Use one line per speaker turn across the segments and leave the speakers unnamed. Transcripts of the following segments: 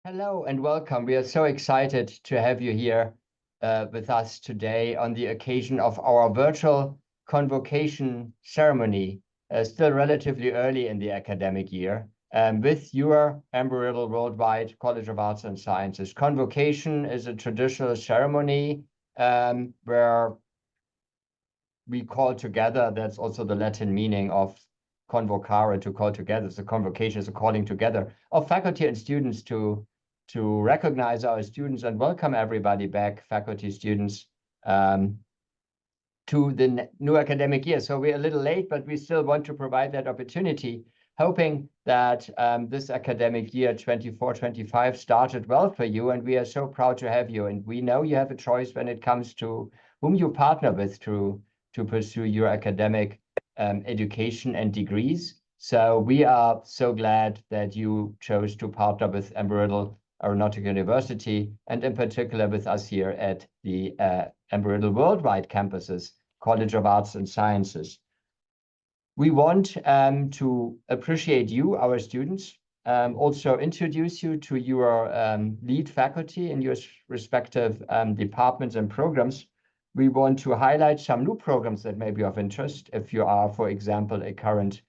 Hello and welcome. We are so excited to have you here with us today on the occasion of our virtual convocation ceremony, still relatively early in the academic year, with your Embry-Riddle Worldwide College of Arts and Sciences. Convocation is a traditional ceremony where we call together. That's also the Latin meaning of convocare, to call together. So convocation is a calling together of faculty and students to recognize our students and welcome everybody back, faculty, students, to the new academic year. So we're a little late, but we still want to provide that opportunity, hoping that this academic year 24-25 started well for you. And we are so proud to have you. And we know you have a choice when it comes to whom you partner with to pursue your academic education and degrees. So we are so glad that you chose to partner with Embry-Riddle Aeronautical University, and in particular with us here at the Embry-Riddle Worldwide campuses, College of Arts and Sciences. We want to appreciate you, our students, also introduce you to your lead faculty in your respective departments and programs. We want to highlight some new programs that may be of interest if you are, for example, a current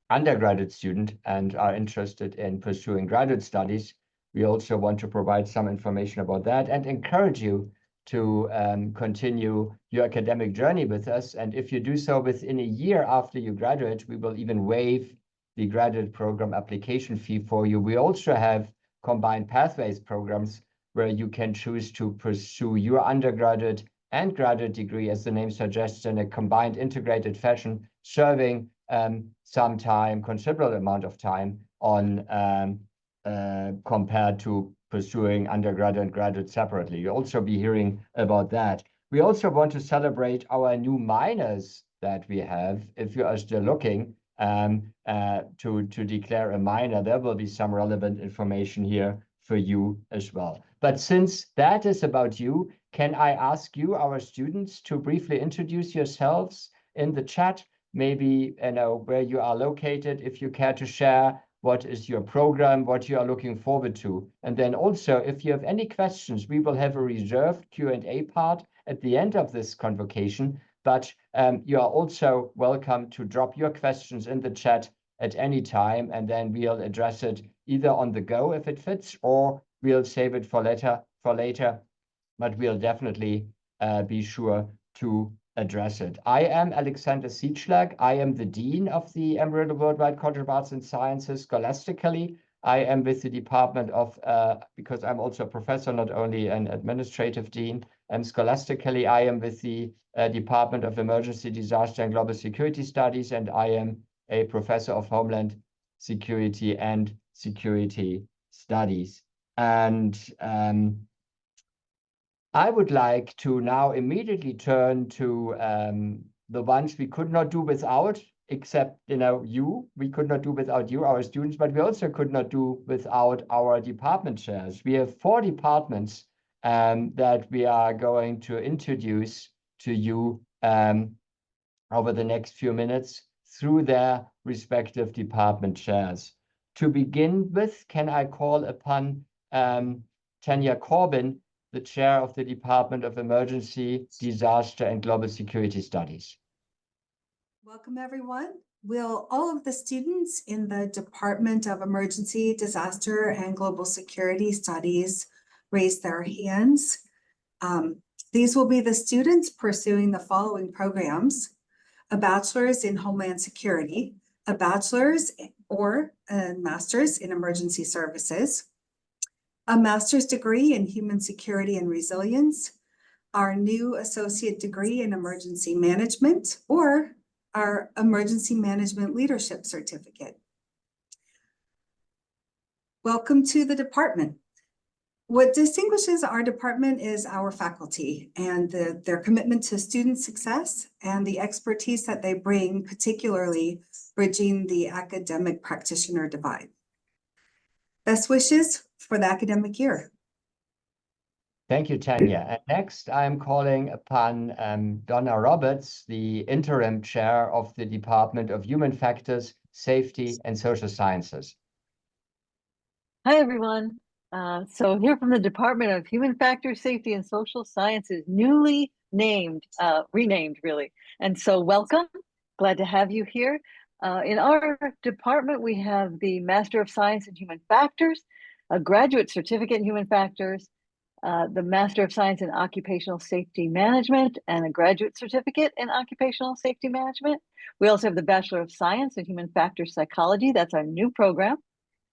undergraduate student and are interested in pursuing graduate studies. We also want to provide some information about that and encourage you to continue your academic journey with us. And if you do so within a year after you graduate, we will even waive the graduate program application fee for you. We also have combined pathways programs where you can choose to pursue your undergraduate and graduate degree, as the name suggests, in a combined integrated fashion, serving some time, considerable amount of time on compared to pursuing undergraduate and graduate separately. You'll also be hearing about that. We also want to celebrate our new minors that we have. If you are still looking to declare a minor, there will be some relevant information here for you as well. But since that is about you, can I ask you, our students, to briefly introduce yourselves in the chat? Maybe where you are located, if you care to share what is your program, what you are looking forward to. And then also, if you have any questions, we will have a reserved Q&A part at the end of this convocation, but you are also welcome to drop your questions in the chat at any time, and then we'll address it either on the go if it fits, or we'll save it for later, but we'll definitely be sure to address it. I am Alexander Sietschlag. I am the Dean of the Embry-Riddle Worldwide College of Arts and Sciences. Scholastically, I am with the Department of, because I'm also a professor, not only an administrative dean, and scholastically, I am with the Department of Emergency, Disaster, and Global Security Studies, and I am a professor of Homeland Security and Security Studies. And I would like to now immediately turn to the ones we could not do without, except you. We could not do without you, our students, but we also could not do without our department chairs. We have 4 departments that we are going to introduce to you over the next few minutes through their respective department chairs. To begin with, can I call upon Tanya Corbin, the chair of the Department of Emergency, Disaster, and Global Security Studies.
Welcome, everyone. Will all of the students in the Department of Emergency, Disaster, and Global Security Studies raise their hands? These will be the students pursuing the following programs: a bachelor's in Homeland Security, a bachelor's or a master's in Emergency Services, a master's degree in Human Security and Resilience, our new associate degree in Emergency Management, or our Emergency Management Leadership Certificate. Welcome to the department. What distinguishes our department is our faculty and their commitment to student success and the expertise that they bring, particularly bridging the academic practitioner divide. Best wishes for the academic year.
Thank you, Tanya. And next, I'm calling upon Donna Roberts, the interim chair of the Department of Human Factors, Safety, and Social Sciences.
Hi, everyone. So here from the Department of Human Factors, Safety, and Social Sciences, newly named, renamed really. And so welcome, glad to have you here. In our department, we have the Master of Science in Human Factors, a graduate certificate in Human Factors, the Master of Science in Occupational Safety Management, and a graduate certificate in Occupational Safety Management. We also have the Bachelor of Science in Human Factors Psychology. That's our new program.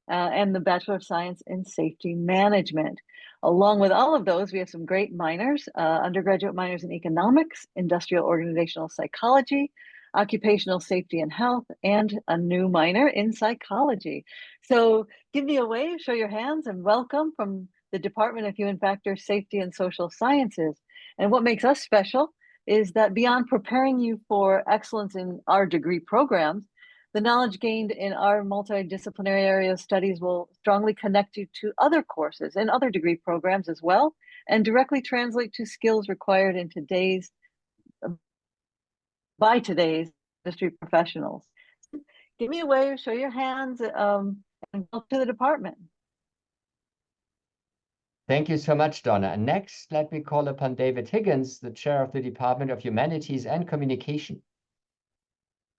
And the Bachelor of Science in Safety Management. Along with all of those, we have some great minors, undergraduate minors in economics, industrial organizational psychology, occupational safety and health, and a new minor in psychology. So give me a wave, show your hands, and welcome from the Department of Human Factors, Safety, and Social Sciences. And what makes us special is that beyond preparing you for excellence in our degree programs, the knowledge gained in our multidisciplinary area of studies will strongly connect you to other courses and other degree programs as well, and directly translate to skills required in by today's industry professionals. Give me a wave, show your hands, and welcome to the department.
Thank you so much, Donna. And next, let me call upon David Higgins, the chair of the Department of Humanities and Communication.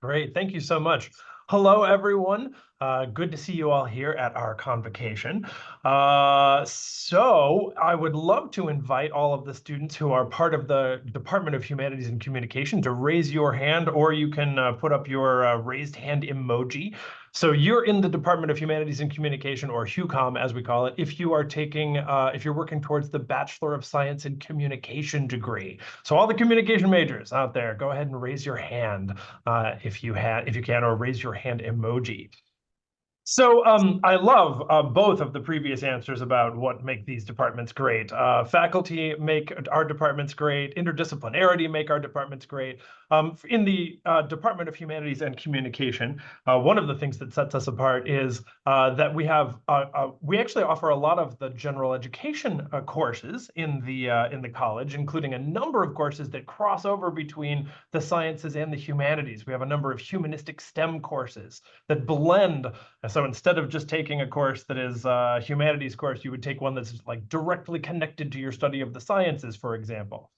Great, thank you so much. Hello, everyone. Good to see you all here at our convocation. So I would love to invite all of the students who are part of the Department of Humanities and Communication to raise your hand, or you can put up your raised hand emoji. So you're in the Department of Humanities and Communication, or HUCOM as we call it, if you are taking, if you're working towards the Bachelor of Science in Communication degree. So all the communication majors out there, go ahead and raise your hand if you can, or raise your hand emoji. So I love both of the previous answers about what make these departments great. Faculty make our departments great. Interdisciplinarity make our departments great. In the Department of Humanities and Communication, one of the things that sets us apart is that we actually offer a lot of the general education courses in the college, including a number of courses that cross over between the sciences and the humanities. We have a number of humanistic STEM courses that blend. So instead of just taking a course that is a humanities course, you would take one that's like directly connected to your study of the sciences, for example.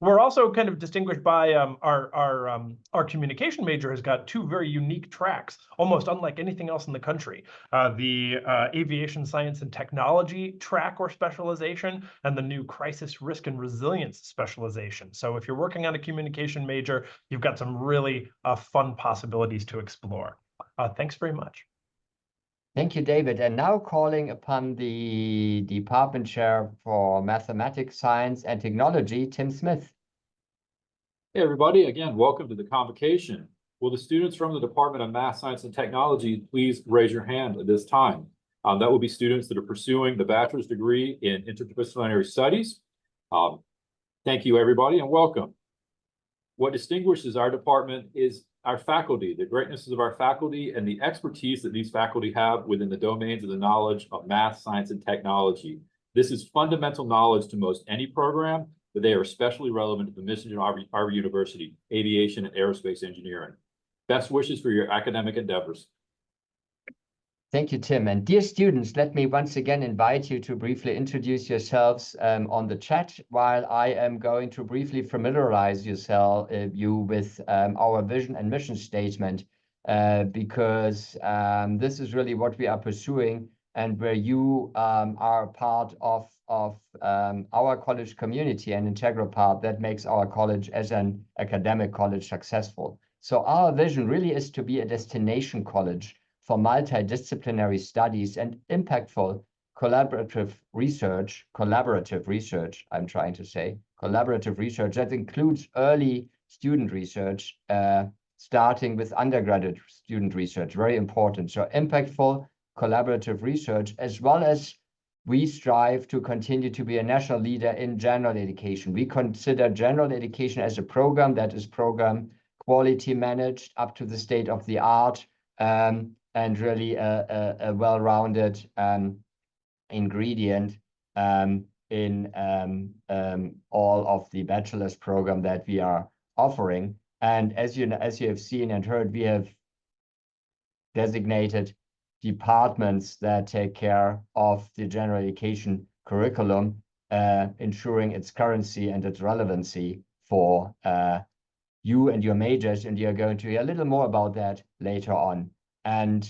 We're also kind of distinguished by our communication major has got two very unique tracks, almost unlike anything else in the country. The aviation science and technology track or specialization, and the new crisis risk and resilience specialization. So if you're working on a communication major, you've got some really fun possibilities to explore. Thanks very much.
Thank you, David. And now calling upon the Department Chair for Mathematics, Science, and Technology, Tim Smith.
Hey, everybody. Again, welcome to the convocation. Will the students from the Department of Math, Science, and Technology please raise your hand at this time? That will be students that are pursuing the bachelor's degree in interdisciplinary studies. Thank you, everybody, and welcome. What distinguishes our department is our faculty, the greatnesses of our faculty, and the expertise that these faculty have within the domains of the knowledge of math, science, and technology. This is fundamental knowledge to most any program, but they are especially relevant to the mission of our university, aviation and aerospace engineering. Best wishes for your academic endeavors.
Thank you, Tim. And dear students, let me once again invite you to briefly introduce yourselves on the chat, while I am going to briefly familiarize you with our vision and mission statement, because this is really what we are pursuing, and where you are part of our college community, an integral part that makes our college as an academic college successful. So our vision really is to be a destination college for multidisciplinary studies and impactful collaborative research, I'm trying to say, collaborative research that includes early student research, starting with undergraduate student research, very important. So impactful collaborative research, as well as we strive to continue to be a national leader in general education. We consider general education as a program that is program quality managed up to the state of the art, and really a well-rounded ingredient in all of the bachelor's program that we are offering. And as you have seen and heard, we have designated departments that take care of the general education curriculum, ensuring its currency and its relevancy for you and your majors, and you're going to hear a little more about that later on. And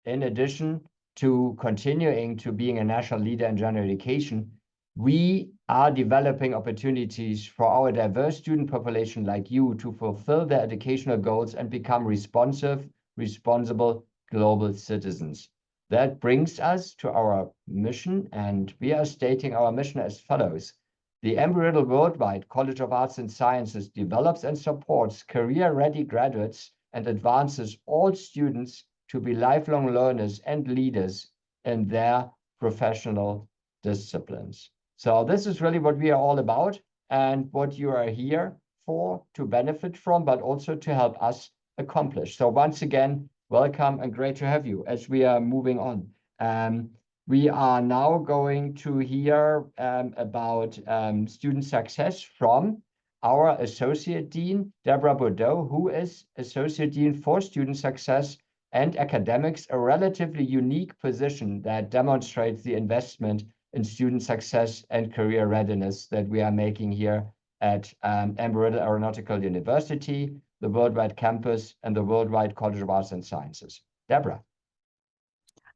in addition to continuing to being a national leader in general education, we are developing opportunities for our diverse student population like you to fulfill their educational goals and become responsive, responsible global citizens. That brings us to our mission, and we are stating our mission as follows. The Embry-Riddle Worldwide College of Arts and Sciences develops and supports career-ready graduates and advances all students to be lifelong learners and leaders in their professional disciplines. So this is really what we are all about and what you are here for, to benefit from, but also to help us accomplish. So once again, welcome and great to have you as we are moving on. We are now going to hear about student success from our Associate Dean, Deborah Bordeaux, who is Associate Dean for Student Success and Academics, a relatively unique position that demonstrates the investment in student success and career readiness that we are making here at Embry-Riddle Aeronautical University, the Worldwide Campus, and the Worldwide College of Arts and Sciences. Deborah.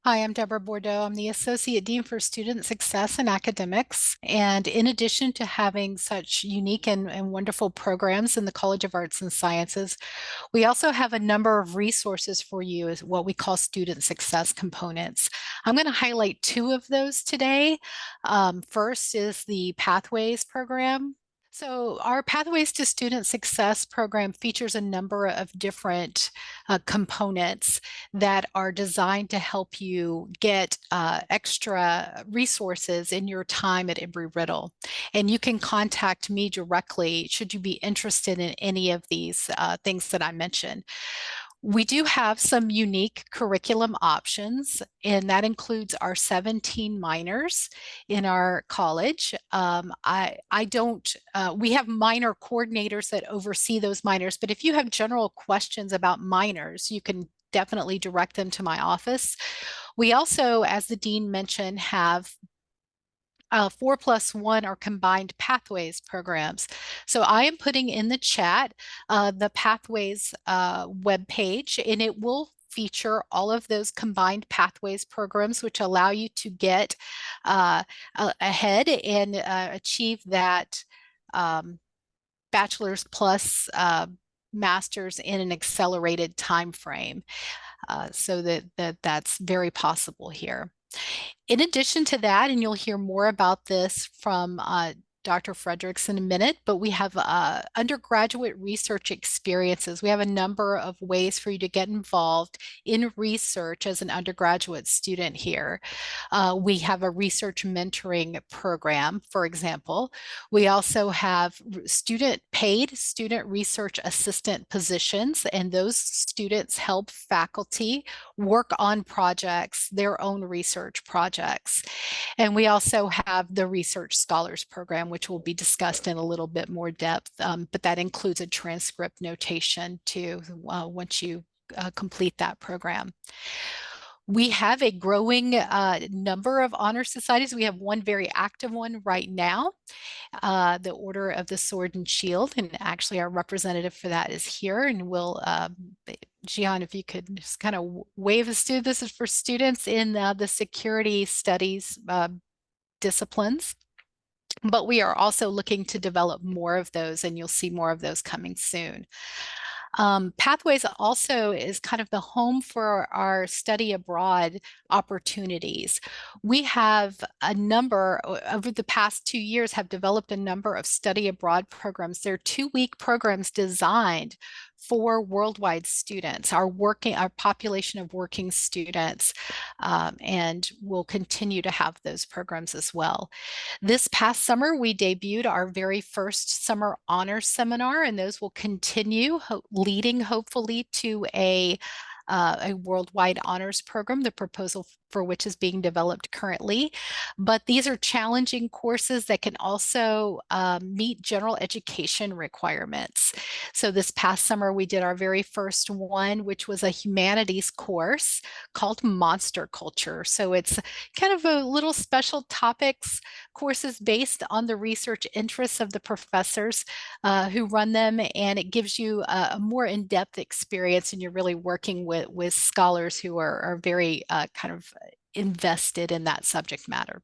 Hi, I'm Deborah Bordeaux. I'm the Associate Dean for Student Success and Academics. And in addition to having such unique and wonderful programs in the College of Arts and Sciences, we also have a number of resources for you as what we call student success components. I'm going to highlight two of those today. First is the Pathways program. So our Pathways to Student Success program features a number of different components that are designed to help you get extra resources in your time at Embry-Riddle. And you can contact me directly should you be interested in any of these things that I mentioned. We do have some unique curriculum options, and that includes our 17 minors in our college. We have minor coordinators that oversee those minors, but if you have general questions about minors, you can definitely direct them to my office. We also, as the dean mentioned, have 4+1 or combined pathways programs. So I am putting in the chat the Pathways webpage, and it will feature all of those combined pathways programs, which allow you to get ahead and achieve that bachelor's plus master's in an accelerated time frame. So that's very possible here. In addition to that, and you'll hear more about this from Dr. Fredericks in a minute, but we have undergraduate research experiences. We have a number of ways for you to get involved in research as an undergraduate student here. We have a research mentoring program, for example. We also have paid student research assistant positions, and those students help faculty work on projects, their own research projects. And we also have the Research Scholars Program, which will be discussed in a little bit more depth, but that includes a transcript notation too, once you complete that program. We have a growing number of honor societies. We have one very active one right now, the Order of the Sword and Shield, and actually our representative for that is here, and we'll Gian, if you could just kind of wave us through. This is for students in the security studies disciplines. But we are also looking to develop more of those, and you'll see more of those coming soon. Pathways also is kind of the home for our study abroad opportunities. We have a number, over the past 2 years, have developed a number of study abroad programs. They're 2-week programs designed for worldwide students, our population of working students, and we'll continue to have those programs as well. This past summer, we debuted our very first summer honors seminar, and those will continue, leading hopefully to a a worldwide honors program, the proposal for which is being developed currently. But these are challenging courses that can also meet general education requirements. So this past summer, we did our very first one, which was a humanities course called Monster Culture. So it's kind of a little special topics courses based on the research interests of the professors who run them, and it gives you a more in-depth experience, and you're really working with scholars who are very kind of invested in that subject matter.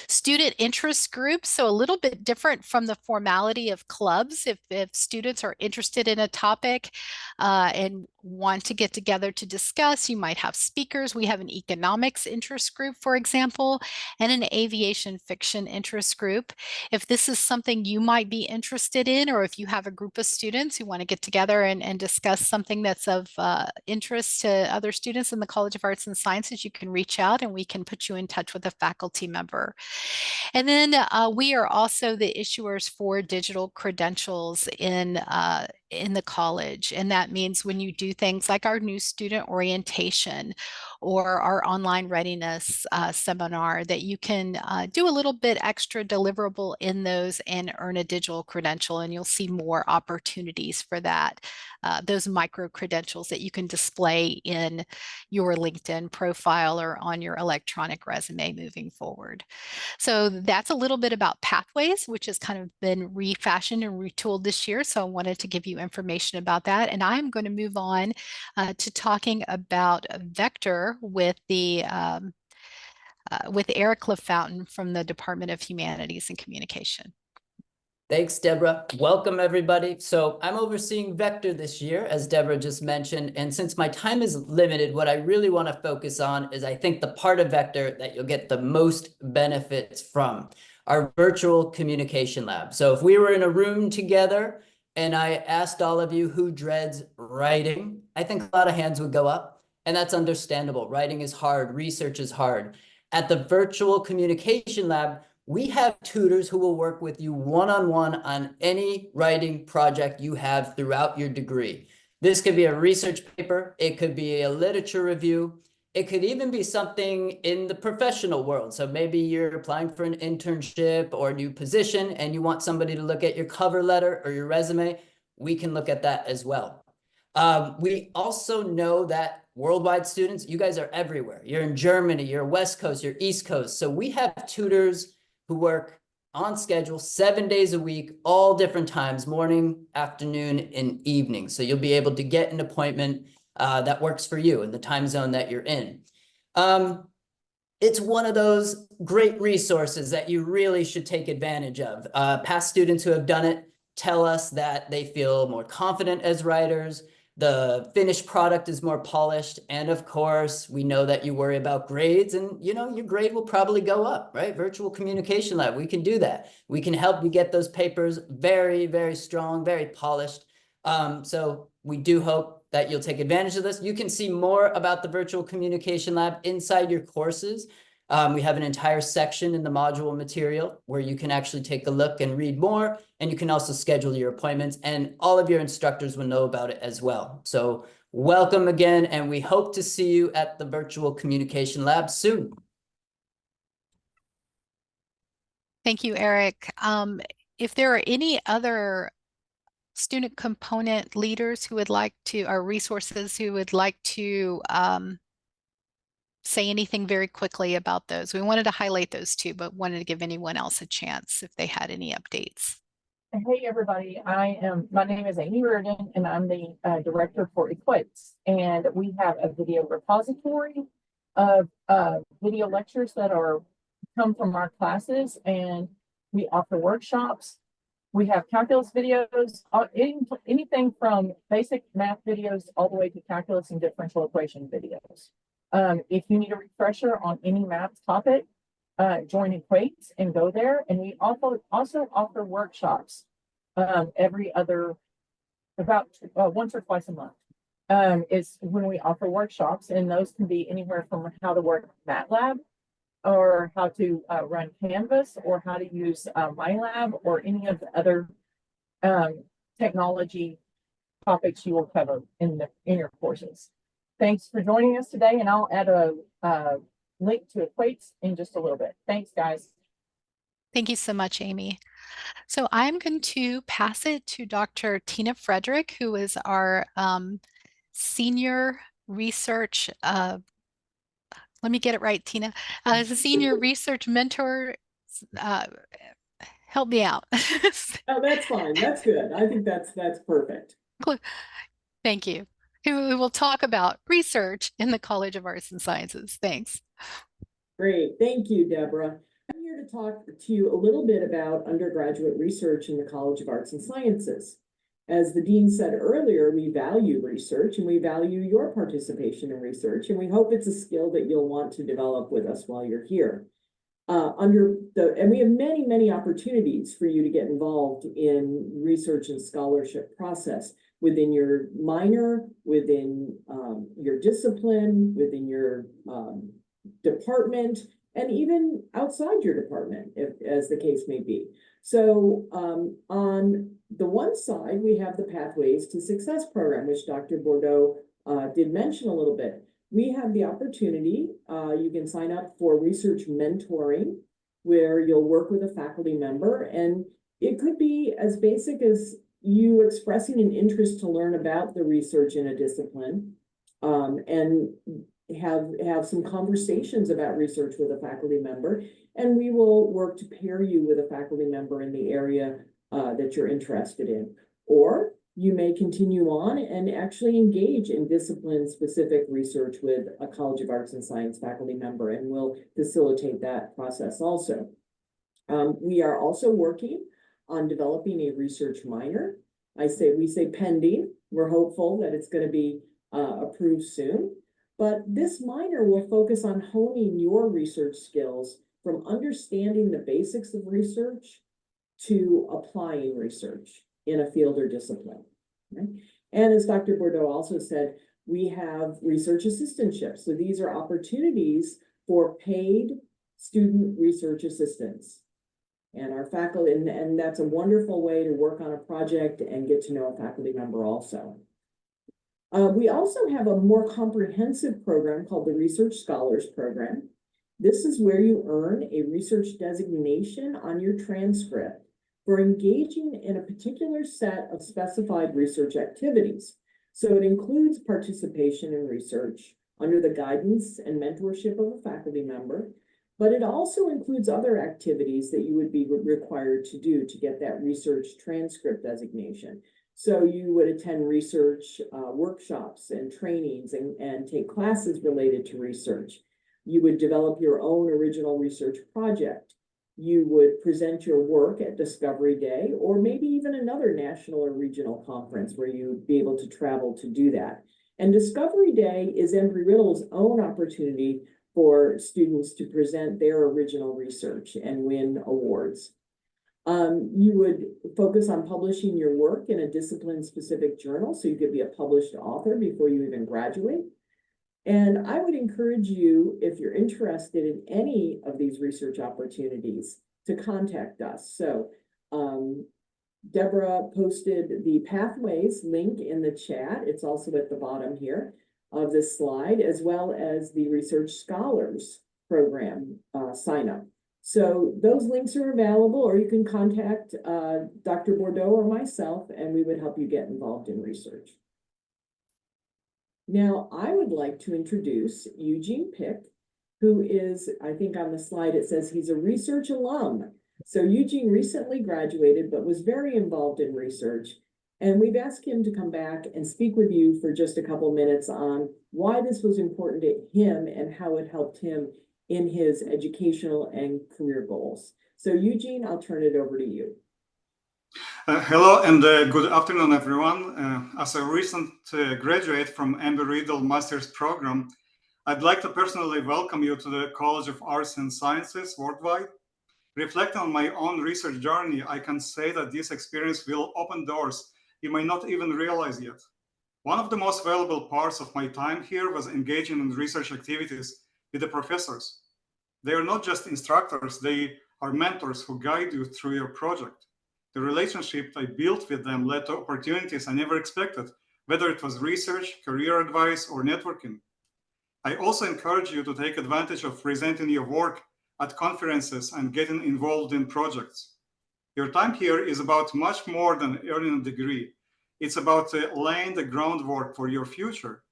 Student interest groups, so a little bit different from the formality of clubs. If students are interested in a topic and want to get together to discuss, you might have speakers. We have an economics interest group, for example, and an aviation fiction interest group. If this is something you might be interested in, or if you have a group of students who want to get together and discuss something that's of interest to other students in the College of Arts and Sciences, you can reach out and we can put you in touch with a faculty member. And then we are also the issuers for digital credentials in the college. And that means when you do things like our new student orientation or our online readiness seminar, that you can do a little bit extra deliverable in those and earn a digital credential. And you'll see more opportunities for that, those micro credentials that you can display in your LinkedIn profile or on your electronic resume moving forward. So that's a little bit about Pathways, which has kind of been refashioned and retooled this year. So I wanted to give you information about that. And I'm going to move on to talking about Vector with Eric LaFountain from the Department of Humanities and Communication.
Thanks, Deborah. Welcome, everybody. So I'm overseeing Vector this year, as Deborah just mentioned. And since my time is limited, what I really want to focus on is, I think, the part of Vector that you'll get the most benefits from, our virtual communication lab. So if we were in a room together and I asked all of you who dreads writing, I think a lot of hands would go up. And that's understandable. Writing is hard. Research is hard. At the virtual communication lab, we have tutors who will work with you one-on-one on any writing project you have throughout your degree. This could be a research paper, it could be a literature review, it could even be something in the professional world. So maybe you're applying for an internship or a new position and you want somebody to look at your cover letter or your resume. We can look at that as well. We also know that worldwide students, you guys are everywhere. You're in Germany, you're West Coast, you're East Coast. So we have tutors who work on schedule 7 days a week, all different times, morning, afternoon, and evening. So you'll be able to get an appointment that works for you in the time zone that you're in. It's one of those great resources that you really should take advantage of. Past students who have done it tell us that they feel more confident as writers. The finished product is more polished. And of course, we know that you worry about grades and, you know, your grade will probably go up, right? Virtual communication lab, we can do that. We can help you get those papers very, very strong, very polished. So we do hope that you'll take advantage of this. You can see more about the virtual communication lab inside your courses. We have an entire section in the module material where you can actually take a look and read more, and you can also schedule your appointments, and all of your instructors will know about it as well. So welcome again, and we hope to see you at the virtual communication lab soon.
Thank you, Eric. If there are any other student component leaders who would like to, or resources who would like to say anything very quickly about those. We wanted to highlight those two, but wanted to give anyone else a chance if they had any updates.
Hey everybody, my name is Amy Reardon and I'm the director for Equates, and we have a video repository of video lectures that come from our classes, and we offer workshops. We have calculus videos, anything from basic math videos all the way to calculus and differential equation videos. If you need a refresher on any math topic, join Equates and go there. And we also offer workshops about once or twice a month. Is when we offer workshops, and those can be anywhere from how to work MATLAB, or how to run Canvas, or how to use MyLab, or any of the other technology topics you will cover in your courses. Thanks for joining us today, and I'll add a link to Equates in just a little bit. Thanks, guys.
Thank you so much, Amy. So I'm going to pass it to Dr. Tina Frederick, who is our senior research, let me get it right, Tina, as a senior research mentor. Help me out.
Oh, that's fine. That's good. I think that's perfect.
Thank you. Who will talk about research in the College of Arts and Sciences. Thanks.
Great. Thank you, Deborah. I'm here to talk to you a little bit about undergraduate research in the College of Arts and Sciences. As the dean said earlier, we value research and we value your participation in research, and we hope it's a skill that you'll want to develop with us while you're here. And we have many, many opportunities for you to get involved in research and scholarship process within your minor, within your discipline, within your department, and even outside your department, as the case may be. So on the one side, we have the Pathways to Success program, which Dr. Bordeaux did mention a little bit. We have the opportunity, you can sign up for research mentoring, where you'll work with a faculty member, and it could be as basic as you expressing an interest to learn about the research in a discipline, and have some conversations about research with a faculty member, and we will work to pair you with a faculty member in the area that you're interested in. Or you may continue on and actually engage in discipline-specific research with a College of Arts and Science faculty member, and we'll facilitate that process also. We are also working on developing a research minor. We say pending. We're hopeful that it's going to be approved soon. But this minor will focus on honing your research skills from understanding the basics of research to applying research in a field or discipline. Okay? And as Dr. Bordeaux also said, we have research assistantships. So these are opportunities for paid student research assistants. And our faculty, and that's a wonderful way to work on a project and get to know a faculty member also. We also have a more comprehensive program called the Research Scholars Program. This is where you earn a research designation on your transcript for engaging in a particular set of specified research activities. So it includes participation in research under the guidance and mentorship of a faculty member, but it also includes other activities that you would be required to do to get that research transcript designation. So you would attend research workshops and trainings and take classes related to research. You would develop your own original research project. You would present your work at Discovery Day, or maybe even another national or regional conference where you'd be able to travel to do that. And Discovery Day is Embry-Riddle's own opportunity for students to present their original research and win awards. You would focus on publishing your work in a discipline-specific journal, so you could be a published author before you even graduate. And I would encourage you, if you're interested in any of these research opportunities, to contact us. So Deborah posted the Pathways link in the chat. It's also at the bottom here of this slide, as well as the Research Scholars Program sign up. So those links are available, or you can contact Dr. Bordeaux or myself, and we would help you get involved in research. Now, I would like to introduce Eugene Pick, who is, I think on the slide it says he's a research alum. So Eugene recently graduated, but was very involved in research. And we've asked him to come back and speak with you for just a couple minutes on why this was important to him and how it helped him in his educational and career goals. So Eugene, I'll turn it over to you.
Hello and good afternoon, everyone. As a recent graduate from Embry-Riddle Master's Program, I'd like to personally welcome you to the College of Arts and Sciences Worldwide. Reflecting on my own research journey, I can say that this experience will open doors you may not even realize yet. One of the most valuable parts of my time here was engaging in research activities with the professors. They are not just instructors, they are mentors who guide you through your project. The relationship I built with them led to opportunities I never expected, whether it was research, career advice, or networking. I also encourage you to take advantage of presenting your work at conferences and getting involved in projects. Your time here is about much more than earning a degree. It's about laying the groundwork for your future.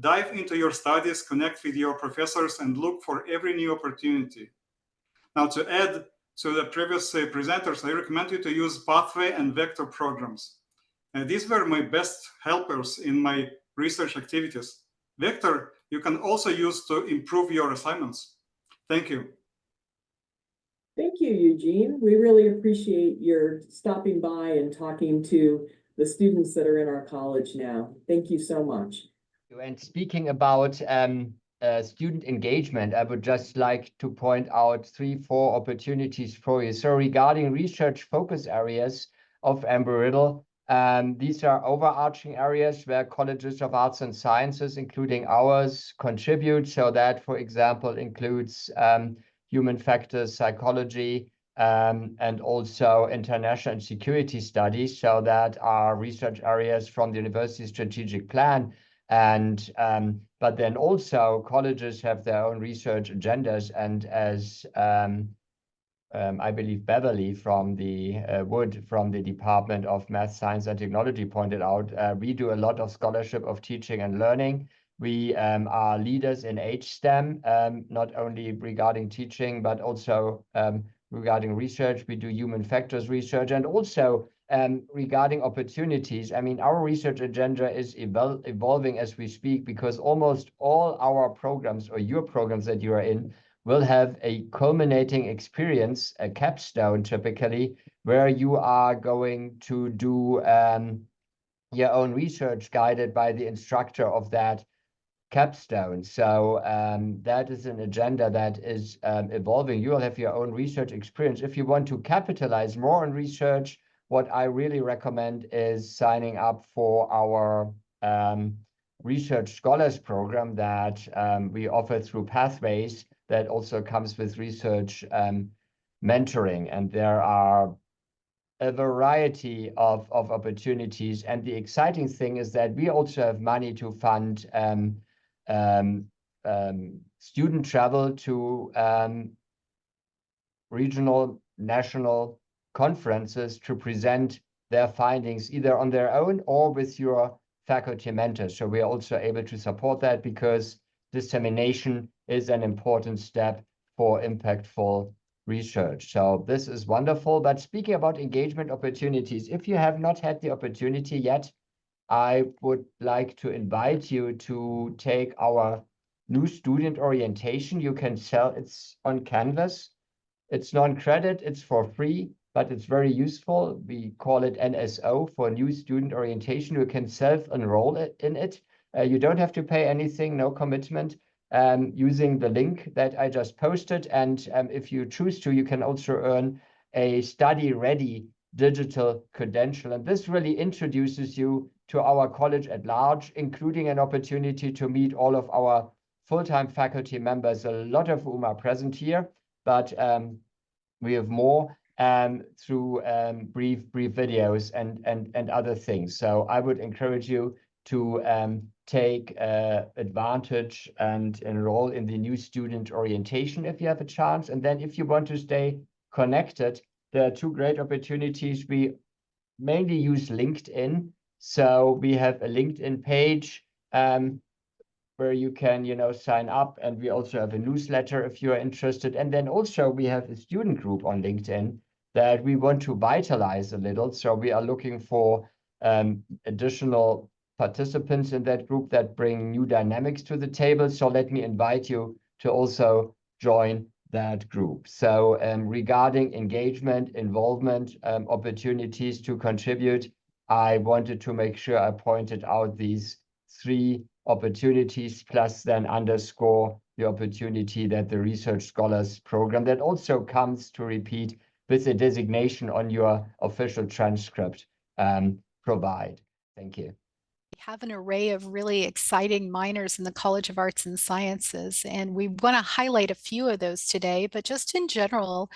Dive into your studies, connect with your professors, and look for every new opportunity. Now, to add to the previous presenters, I recommend you to use Pathway and Vector programs. These were my best helpers in my research activities. Vector, you can also use to improve your assignments. Thank you.
Thank you, Eugene. We really appreciate your stopping by and talking to the students that are in our college now. Thank you so much.
And speaking about student engagement, I would just like to point out 3-4 opportunities for you. So regarding research focus areas of Embry-Riddle, these are overarching areas where colleges of arts and sciences, including ours, contribute. So that, for example, includes human factors, psychology, and also international and security studies. So that are research areas from the university strategic plan. And but then also colleges have their own research agendas, and as I believe Beverly from the Wood from the Department of Math, Science and Technology pointed out, we do a lot of scholarship of teaching and learning. We are leaders in HSTEM, not only regarding teaching, but also regarding research. We do human factors research, and also regarding opportunities. I mean, our research agenda is evolving as we speak, because almost all our programs, or your programs that you are in, will have a culminating experience, a capstone typically, where you are going to do your own research guided by the instructor of that capstone. So that is an agenda that is evolving. You will have your own research experience. If you want to capitalize more on research, what I really recommend is signing up for our Research Scholars Program that we offer through Pathways, that also comes with research mentoring. And there are a variety of opportunities. And the exciting thing is that we also have money to fund student travel to regional, national conferences to present their findings either on their own or with your faculty mentors. So we are also able to support that, because dissemination is an important step for impactful research. So this is wonderful. But speaking about engagement opportunities, if you have not had the opportunity yet, I would like to invite you to take our new student orientation. You can sell, it's on Canvas. It's non-credit, it's for free, but it's very useful. We call it NSO, for new student orientation. You can self-enroll in it. You don't have to pay anything, no commitment, using the link that I just posted. And if you choose to, you can also earn a study-ready digital credential. And this really introduces you to our college at large, including an opportunity to meet all of our full-time faculty members, a lot of whom are present here, but we have more through brief videos and other things. So I would encourage you to take advantage and enroll in the new student orientation if you have a chance. And then if you want to stay connected, there are two great opportunities. We mainly use LinkedIn. So we have a LinkedIn page where you can, sign up. And we also have a newsletter if you are interested. And then also we have a student group on LinkedIn that we want to vitalize a little. So we are looking for additional participants in that group that bring new dynamics to the table. So let me invite you to also join that group. So regarding engagement, involvement, opportunities to contribute, I wanted to make sure I pointed out these 3 opportunities, plus then underscore the opportunity that the Research Scholars Program, that also comes, to repeat, with a designation on your official transcript, provide. Thank you.
have an array of really exciting minors in the College of Arts and Sciences, and we want to highlight a few of those today. But just in general,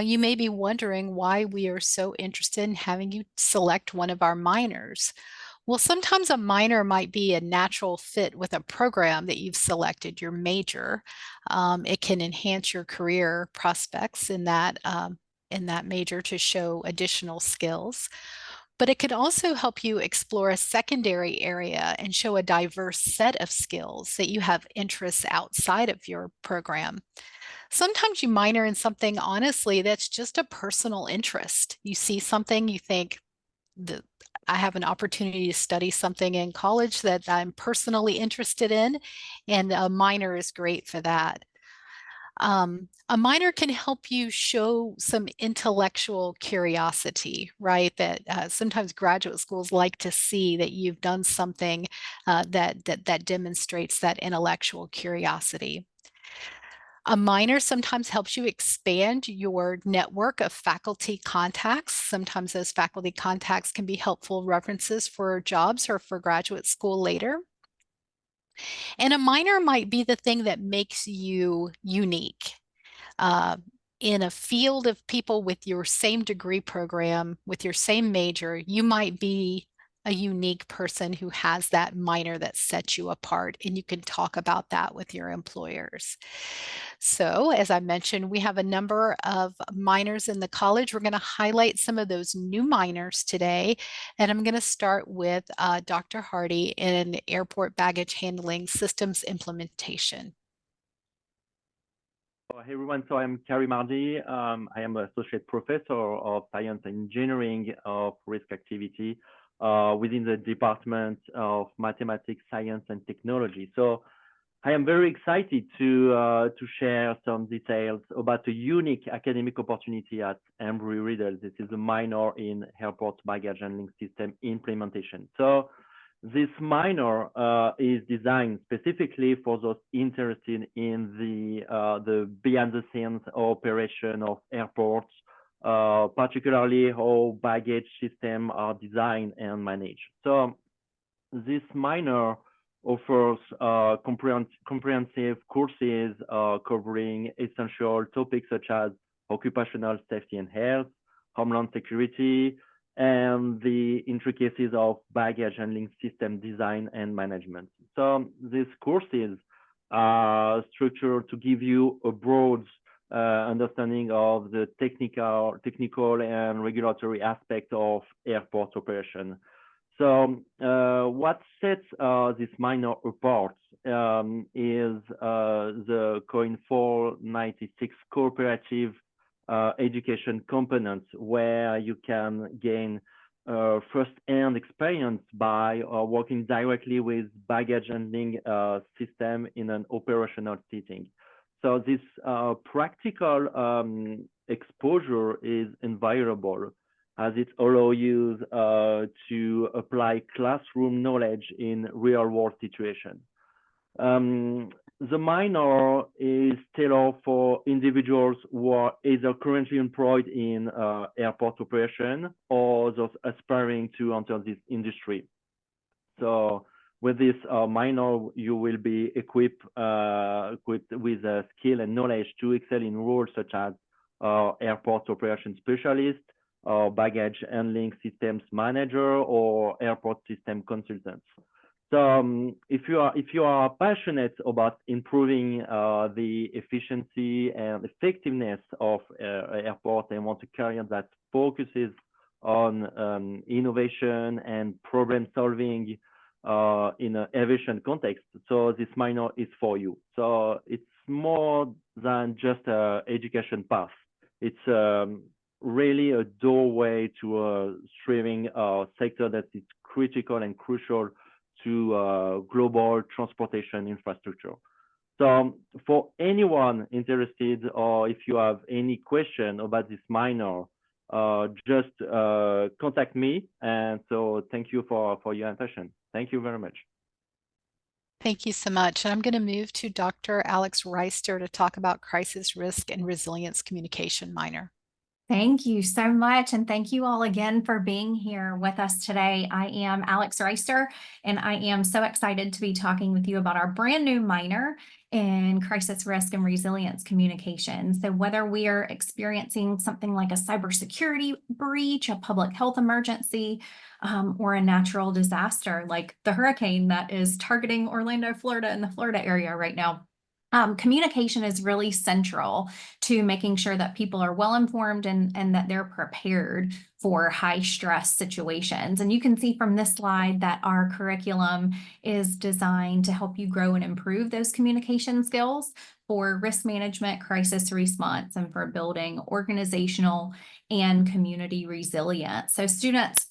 you may be wondering why we are so interested in having you select one of our minors. Well, sometimes a minor might be a natural fit with a program that you've selected, your major. It can enhance your career prospects in that major to show additional skills. But it could also help you explore a secondary area and show a diverse set of skills that you have interests outside of your program. Sometimes you minor in something, honestly, that's just a personal interest. You see something, you think, I have an opportunity to study something in college that I'm personally interested in, and a minor is great for that. A minor can help you show some intellectual curiosity, right? That sometimes graduate schools like to see that you've done something that demonstrates that intellectual curiosity. A minor sometimes helps you expand your network of faculty contacts. Sometimes those faculty contacts can be helpful references for jobs or for graduate school later. And a minor might be the thing that makes you unique. In a field of people with your same degree program, with your same major, you might be a unique person who has that minor that sets you apart, and you can talk about that with your employers. So, as I mentioned, we have a number of minors in the college. We're going to highlight some of those new minors today, and I'm going to start with Dr. Hardy in Airport Baggage Handling Systems Implementation.
Hey everyone, so I'm Karim Hardy. I am an Associate Professor of Science and Engineering of Risk Activity within the Department of Mathematics, Science and Technology. So I am very excited to share some details about a unique academic opportunity at Embry-Riddle. This is a minor in Airport Baggage Handling System Implementation. So this minor is designed specifically for those interested in the behind-the-scenes operation of airports, particularly how baggage systems are designed and managed. So this minor offers comprehensive courses covering essential topics such as occupational safety and health, homeland security, and the intricacies of baggage handling system design and management. So these courses are structured to give you a broad understanding of the technical and regulatory aspect of airport operation. So what sets this minor apart is the COIN 496 cooperative education components, where you can gain first-hand experience by working directly with baggage handling system in an operational setting. So this practical exposure is invaluable, as it allows you to apply classroom knowledge in real-world situations. The minor is tailored for individuals who are either currently employed in airport operation or those aspiring to enter this industry. So with this minor, you will be equipped with skill and knowledge to excel in roles such as airport operation specialist, baggage handling systems manager, or airport system consultant. So if you are passionate about improving the efficiency and effectiveness of airport and want a career that focuses on innovation and problem solving in an aviation context, so this minor is for you. So it's more than just an education path. It's really a doorway to a thriving sector that is critical and crucial to global transportation infrastructure. So for anyone interested, or if you have any question about this minor, just contact me. And so thank you for your attention. Thank you very much.
Thank you so much. And I'm going to move to Dr. Alex Reister to talk about crisis risk and resilience communication minor.
Thank you so much. And thank you all again for being here with us today. I am Alex Reister, and I am so excited to be talking with you about our brand new minor in crisis risk and resilience communication. So whether we are experiencing something like a cybersecurity breach, a public health emergency, or a natural disaster like the hurricane that is targeting Orlando, Florida, and the Florida area right now, communication is really central to making sure that people are well informed and that they're prepared for high stress situations. And you can see from this slide that our curriculum is designed to help you grow and improve those communication skills for risk management, crisis response, and for building organizational and community resilience. So students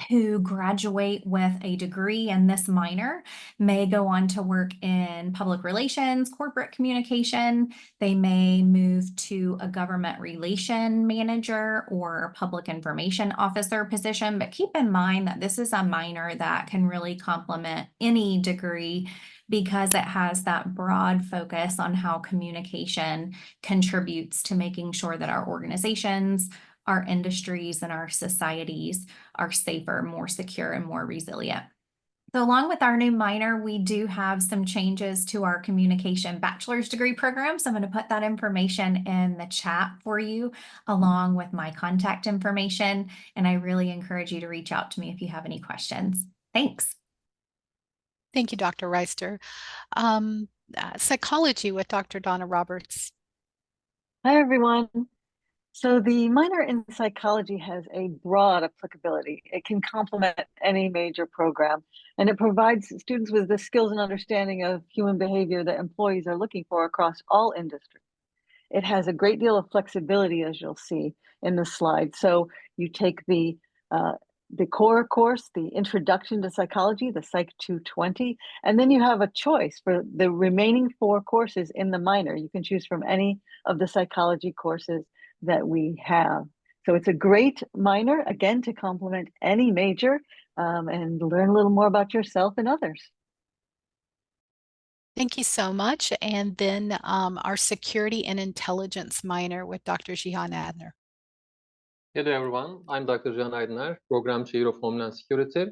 who graduate with a degree in this minor may go on to work in public relations, corporate communication. They may move to a government relation manager or public information officer position, but keep in mind that this is a minor that can really complement any degree because it has that broad focus on how communication contributes to making sure that our organizations, our industries, and our societies are safer, more secure, and more resilient. So along with our new minor, we do have some changes to our communication bachelor's degree program. So I'm going to put that information in the chat for you along with my contact information. And I really encourage you to reach out to me if you have any questions. Thanks.
Thank you, Dr. Reister. Psychology with Dr. Donna Roberts.
Hi, everyone. So the minor in psychology has a broad applicability. It can complement any major program, and it provides students with the skills and understanding of human behavior that employees are looking for across all industries. It has a great deal of flexibility, as you'll see in the slide. So you take the core course, the Introduction to Psychology, the Psych 220, and then you have a choice for the remaining 4 courses in the minor. You can choose from any of the psychology courses that we have. So it's a great minor, again, to complement any major and learn a little more about yourself and others.
Thank you so much. And then our security and intelligence minor with Dr. Jihan Adner.
Hello everyone, I'm Dr. Can Aydiner, Program Chair of Homeland Security.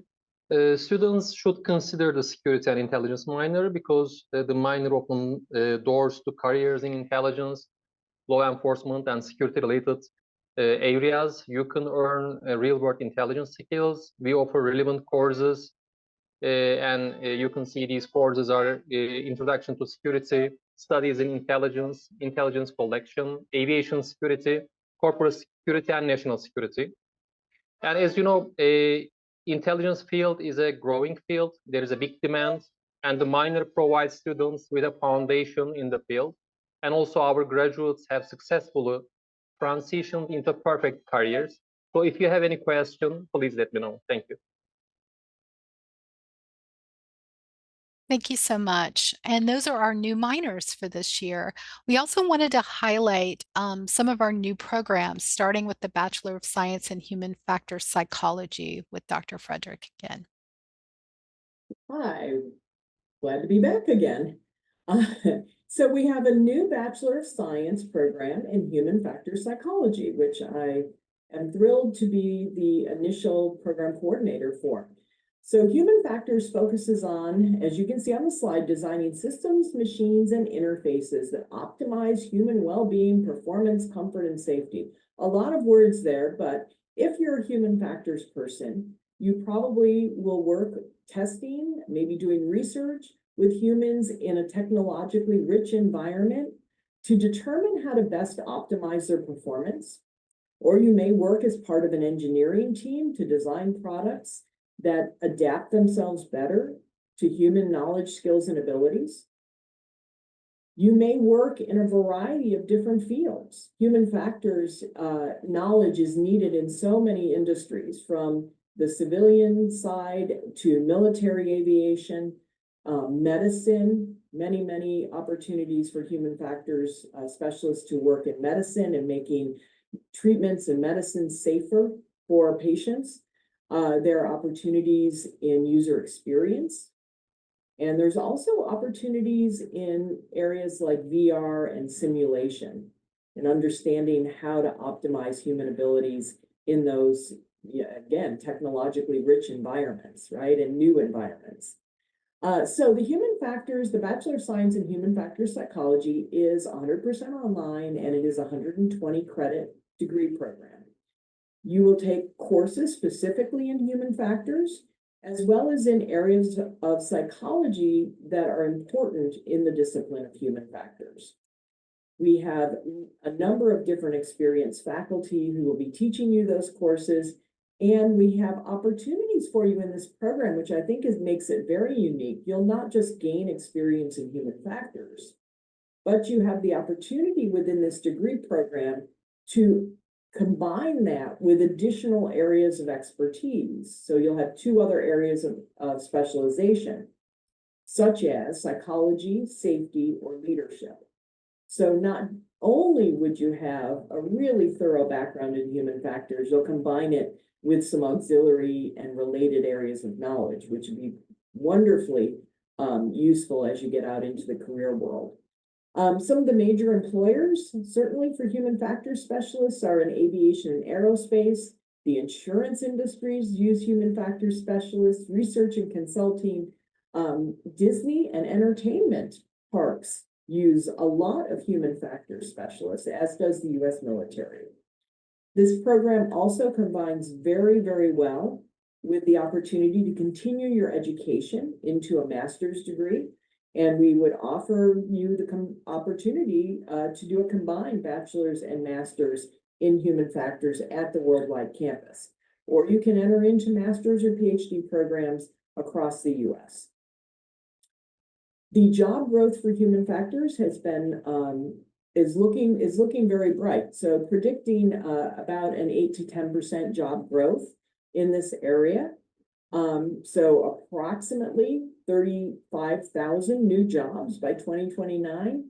Students should consider the security and intelligence minor because the minor opens doors to careers in intelligence, law enforcement, and security-related areas. You can earn real-world intelligence skills. We offer relevant courses, and you can see these courses are Introduction to Security, Studies in Intelligence, Intelligence Collection, Aviation Security, Corporate Security, and National Security. And as you know, intelligence field is a growing field. There is a big demand, and the minor provides students with a foundation in the field. And also our graduates have successfully transitioned into perfect careers. So if you have any question, please let me know. Thank you.
Thank you so much. And those are our new minors for this year. We also wanted to highlight some of our new programs, starting with the Bachelor of Science in Human Factor Psychology with Dr. Frederick again.
Hi, glad to be back again. So we have a new Bachelor of Science program in Human Factor Psychology, which I am thrilled to be the initial program coordinator for. So Human Factors focuses on, as you can see on the slide, designing systems, machines, and interfaces that optimize human well-being, performance, comfort, and safety. A lot of words there, but if you're a human factors person, you probably will work testing, maybe doing research with humans in a technologically rich environment to determine how to best optimize their performance. Or you may work as part of an engineering team to design products that adapt themselves better to human knowledge, skills, and abilities. You may work in a variety of different fields. Human factors knowledge is needed in so many industries, from the civilian side to military aviation, medicine, many opportunities for human factors specialists to work in medicine and making treatments and medicines safer for patients. There are opportunities in user experience. And there's also opportunities in areas like VR and simulation. and understanding how to optimize human abilities in those, again, technologically rich environments, right, and new environments. So the Bachelor of Science in Human Factors Psychology is 100% online, and it is a 120 credit degree program. You will take courses specifically in human factors, as well as in areas of psychology that are important in the discipline of human factors. We have a number of different experienced faculty who will be teaching you those courses, and we have opportunities for you in this program, which I think makes it very unique. You'll not just gain experience in human factors, but you have the opportunity within this degree program to combine that with additional areas of expertise. So you'll have two other areas of specialization, such as psychology, safety, or leadership. So not only would you have a really thorough background in human factors, you'll combine it with some auxiliary and related areas of knowledge, which would be wonderfully useful as you get out into the career world. Some of the major employers, certainly for human factors specialists, are in aviation and aerospace. The insurance industries use human factors specialists, research and consulting. Disney and entertainment parks use a lot of human factors specialists, as does the U.S. military. This program also combines very, very well with the opportunity to continue your education into a master's degree. And we would offer you the opportunity to do a combined bachelor's and master's in human factors at the Worldwide campus. Or you can enter into master's or PhD programs across the U.S. The job growth for human factors has been is looking very bright. So predicting about an 8 to 10% job growth in this area. So approximately 35,000 new jobs by 2029.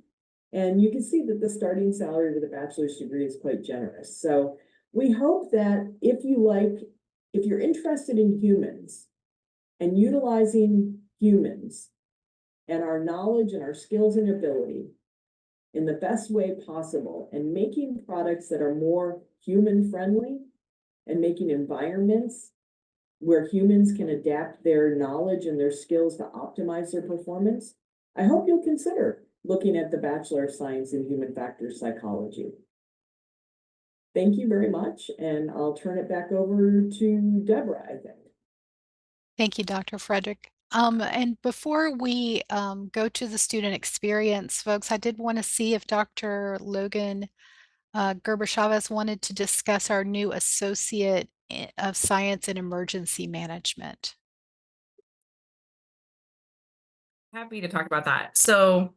And you can see that the starting salary with a bachelor's degree is quite generous. So we hope that if you're interested in humans and utilizing humans and our knowledge and our skills and ability in the best way possible and making products that are more human friendly and making environments where humans can adapt their knowledge and their skills to optimize their performance, I hope you'll consider looking at the Bachelor of Science in Human Factors Psychology. Thank you very much, and I'll turn it back over to Deborah, I think.
Thank you, Dr. Frederick. And before we go to the student experience, folks, I did want to see if Dr. Logan Gerber-Chavez wanted to discuss our new Associate of Science in Emergency Management.
Happy to talk about that. So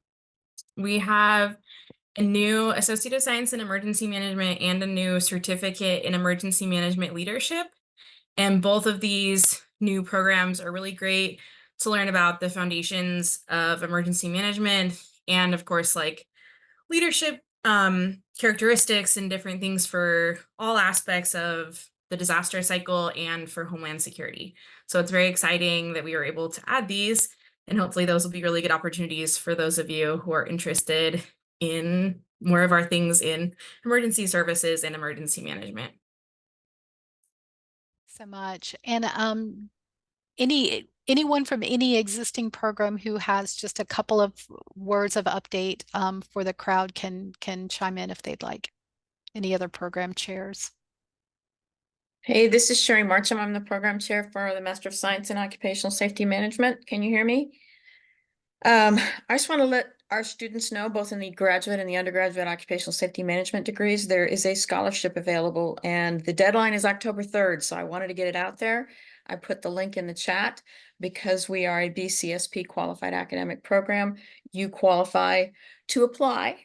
we have a new Associate of Science in Emergency Management and a new Certificate in Emergency Management Leadership. And both of these new programs are really great to learn about the foundations of emergency management and, of course, like leadership characteristics and different things for all aspects of the disaster cycle and for Homeland Security. So it's very exciting that we were able to add these, and hopefully those will be really good opportunities for those of you who are interested in more of our things in emergency services and emergency management.
So much. And anyone from any existing program who has just a couple of words of update for the crowd can chime in if they'd like. Any other program chairs?
Hey, this is Sherry Marcham. I'm the program chair for the Master of Science in Occupational Safety Management. Can you hear me? I just want to let our students know, both in the graduate and the undergraduate occupational safety management degrees, there is a scholarship available, and the deadline is October 3rd. So I wanted to get it out there. I put the link in the chat because we are a BCSP qualified academic program. You qualify to apply,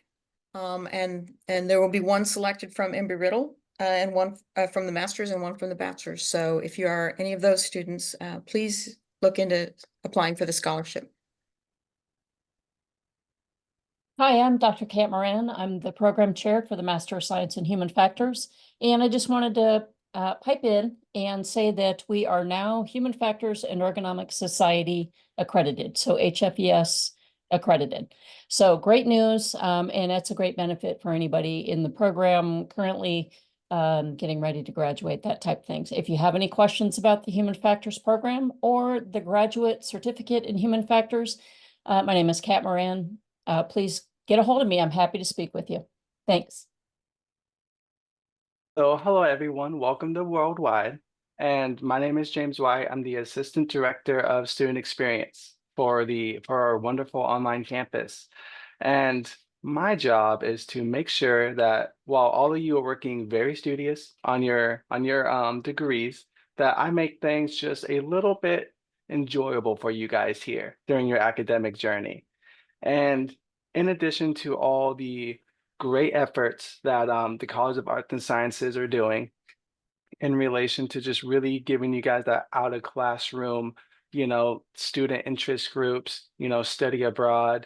and there will be one selected from Embry-Riddle and one from the master's and one from the bachelor's. So if you are any of those students, please look into applying for the scholarship.
Hi, I'm Dr. Kat Moran. I'm the program chair for the Master of Science in Human Factors. And I just wanted to pipe in and say that we are now Human Factors and Ergonomic Society accredited. So HFES
accredited. So great news, and that's a great benefit for anybody in the program currently getting ready to graduate, that type of things. If you have any questions about the Human Factors program or the graduate certificate in Human Factors, my name is Kat Moran. Please get a hold of me. I'm happy to speak with you. Thanks.
So hello everyone, welcome to Worldwide. And my name is James White. I'm the Assistant Director of Student Experience for our wonderful online campus. And my job is to make sure that while all of you are working very studious on your degrees, that I make things just a little bit enjoyable for you guys here during your academic journey. And in addition to all the great efforts that the College of Arts and Sciences are doing in relation to just really giving you guys that out of classroom, student interest groups, study abroad,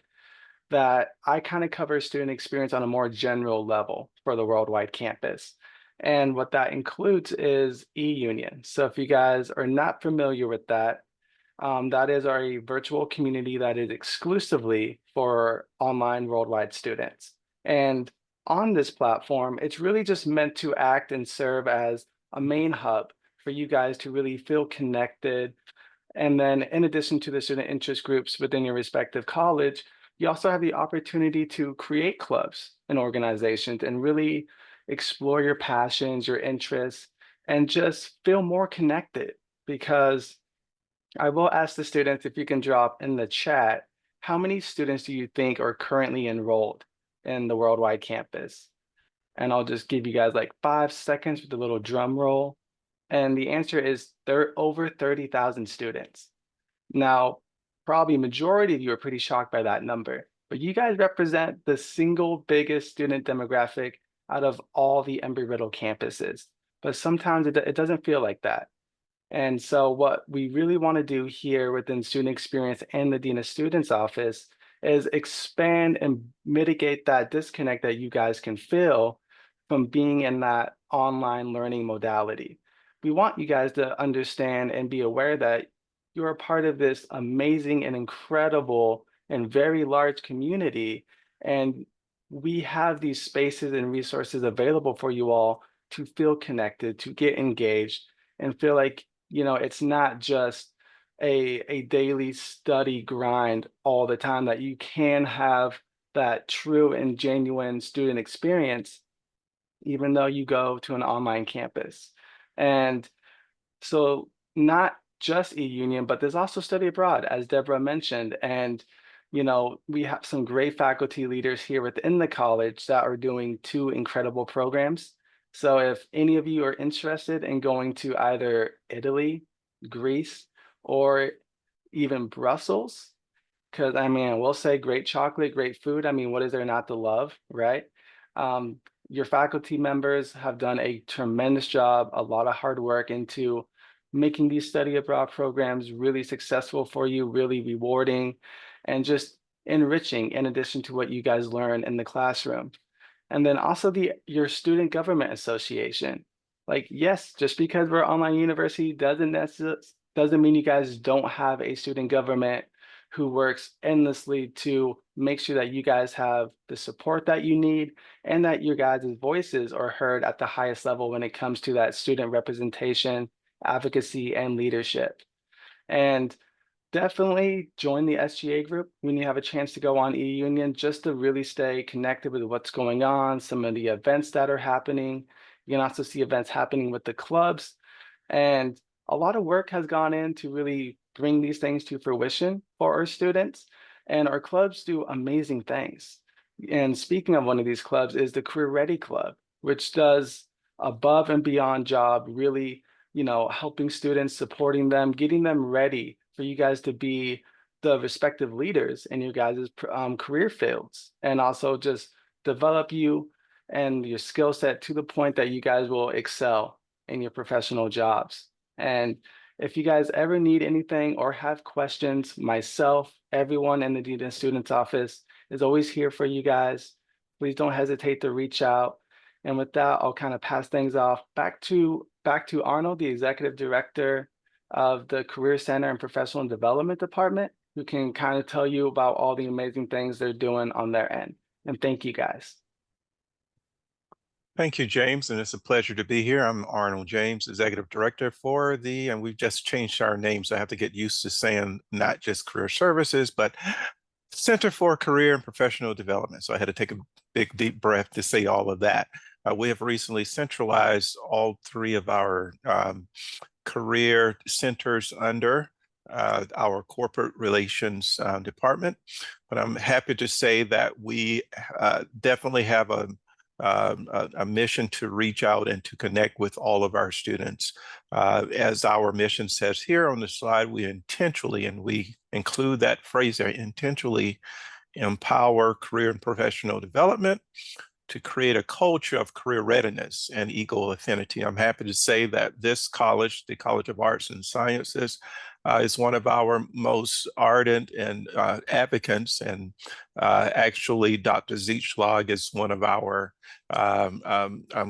that I kind of cover student experience on a more general level for the Worldwide campus. And what that includes is eUnion. So if you guys are not familiar with that, that is our virtual community that is exclusively for online worldwide students. And on this platform, it's really just meant to act and serve as a main hub for you guys to really feel connected. And then in addition to the student interest groups within your respective college, you also have the opportunity to create clubs and organizations and really explore your passions, your interests, and just feel more connected. Because I will ask the students if you can drop in the chat, how many students do you think are currently enrolled in the Worldwide campus? And I'll just give you guys like 5 seconds with a little drum roll. And the answer is there are over 30,000 students. Now, probably majority of you are pretty shocked by that number, but you guys represent the single biggest student demographic out of all the Embry-Riddle campuses. But sometimes it doesn't feel like that. And so what we really want to do here within Student Experience and the Dean of Students office is expand and mitigate that disconnect that you guys can feel from being in that online learning modality. We want you guys to understand and be aware that you're a part of this amazing and incredible and very large community. And we have these spaces and resources available for you all to feel connected, to get engaged, and feel like, it's not just a daily study grind all the time, that you can have that true and genuine student experience, even though you go to an online campus. And so not just eUnion, but there's also study abroad, as Deborah mentioned. And, we have some great faculty leaders here within the college that are doing 2 incredible programs. So if any of you are interested in going to either Italy, Greece, or even Brussels, because we'll say great chocolate, great food. What is there not to love, right? Your faculty members have done a tremendous job, a lot of hard work into making these study abroad programs really successful for you, really rewarding, and just enriching in addition to what you guys learn in the classroom. And then also your student government association. Like, yes, just because we're online university doesn't mean you guys don't have a student government who works endlessly to make sure that you guys have the support that you need and that your guys' voices are heard at the highest level when it comes to that student representation, advocacy, and leadership. And definitely join the SGA group when you have a chance to go on eUnion, just to really stay connected with what's going on, some of the events that are happening. You can also see events happening with the clubs. And a lot of work has gone in to really bring these things to fruition for our students. And our clubs do amazing things. And speaking of one of these clubs is the Career Ready Club, which does above and beyond job, really, helping students, supporting them, getting them ready for you guys to be the respective leaders in your guys' career fields, and also just develop you and your skill set to the point that you guys will excel in your professional jobs. And if you guys ever need anything or have questions, myself, everyone in the Dean of Students office is always here for you guys. Please don't hesitate to reach out. And with that, I'll kind of pass things off back to Arnold, the Executive Director of the Career Center and Professional Development Department. who can kind of tell you about all the amazing things they're doing on their end. And thank you guys.
Thank you, James, and it's a pleasure to be here. I'm Arnold James, Executive Director for and we've just changed our names. So I have to get used to saying not just Career Services, but Center for Career and Professional Development. So I had to take a big, deep breath to say all of that. We have recently centralized all three of our career centers under our corporate relations department. But I'm happy to say that we definitely have a mission to reach out and to connect with all of our students. As our mission says here on the slide, we intentionally, and we include that phrase there, intentionally empower career and professional development to create a culture of career readiness and equal affinity. I'm happy to say that this college, the College of Arts and Sciences, is one of our most ardent and advocates, and actually Dr. Zietschlag is one of our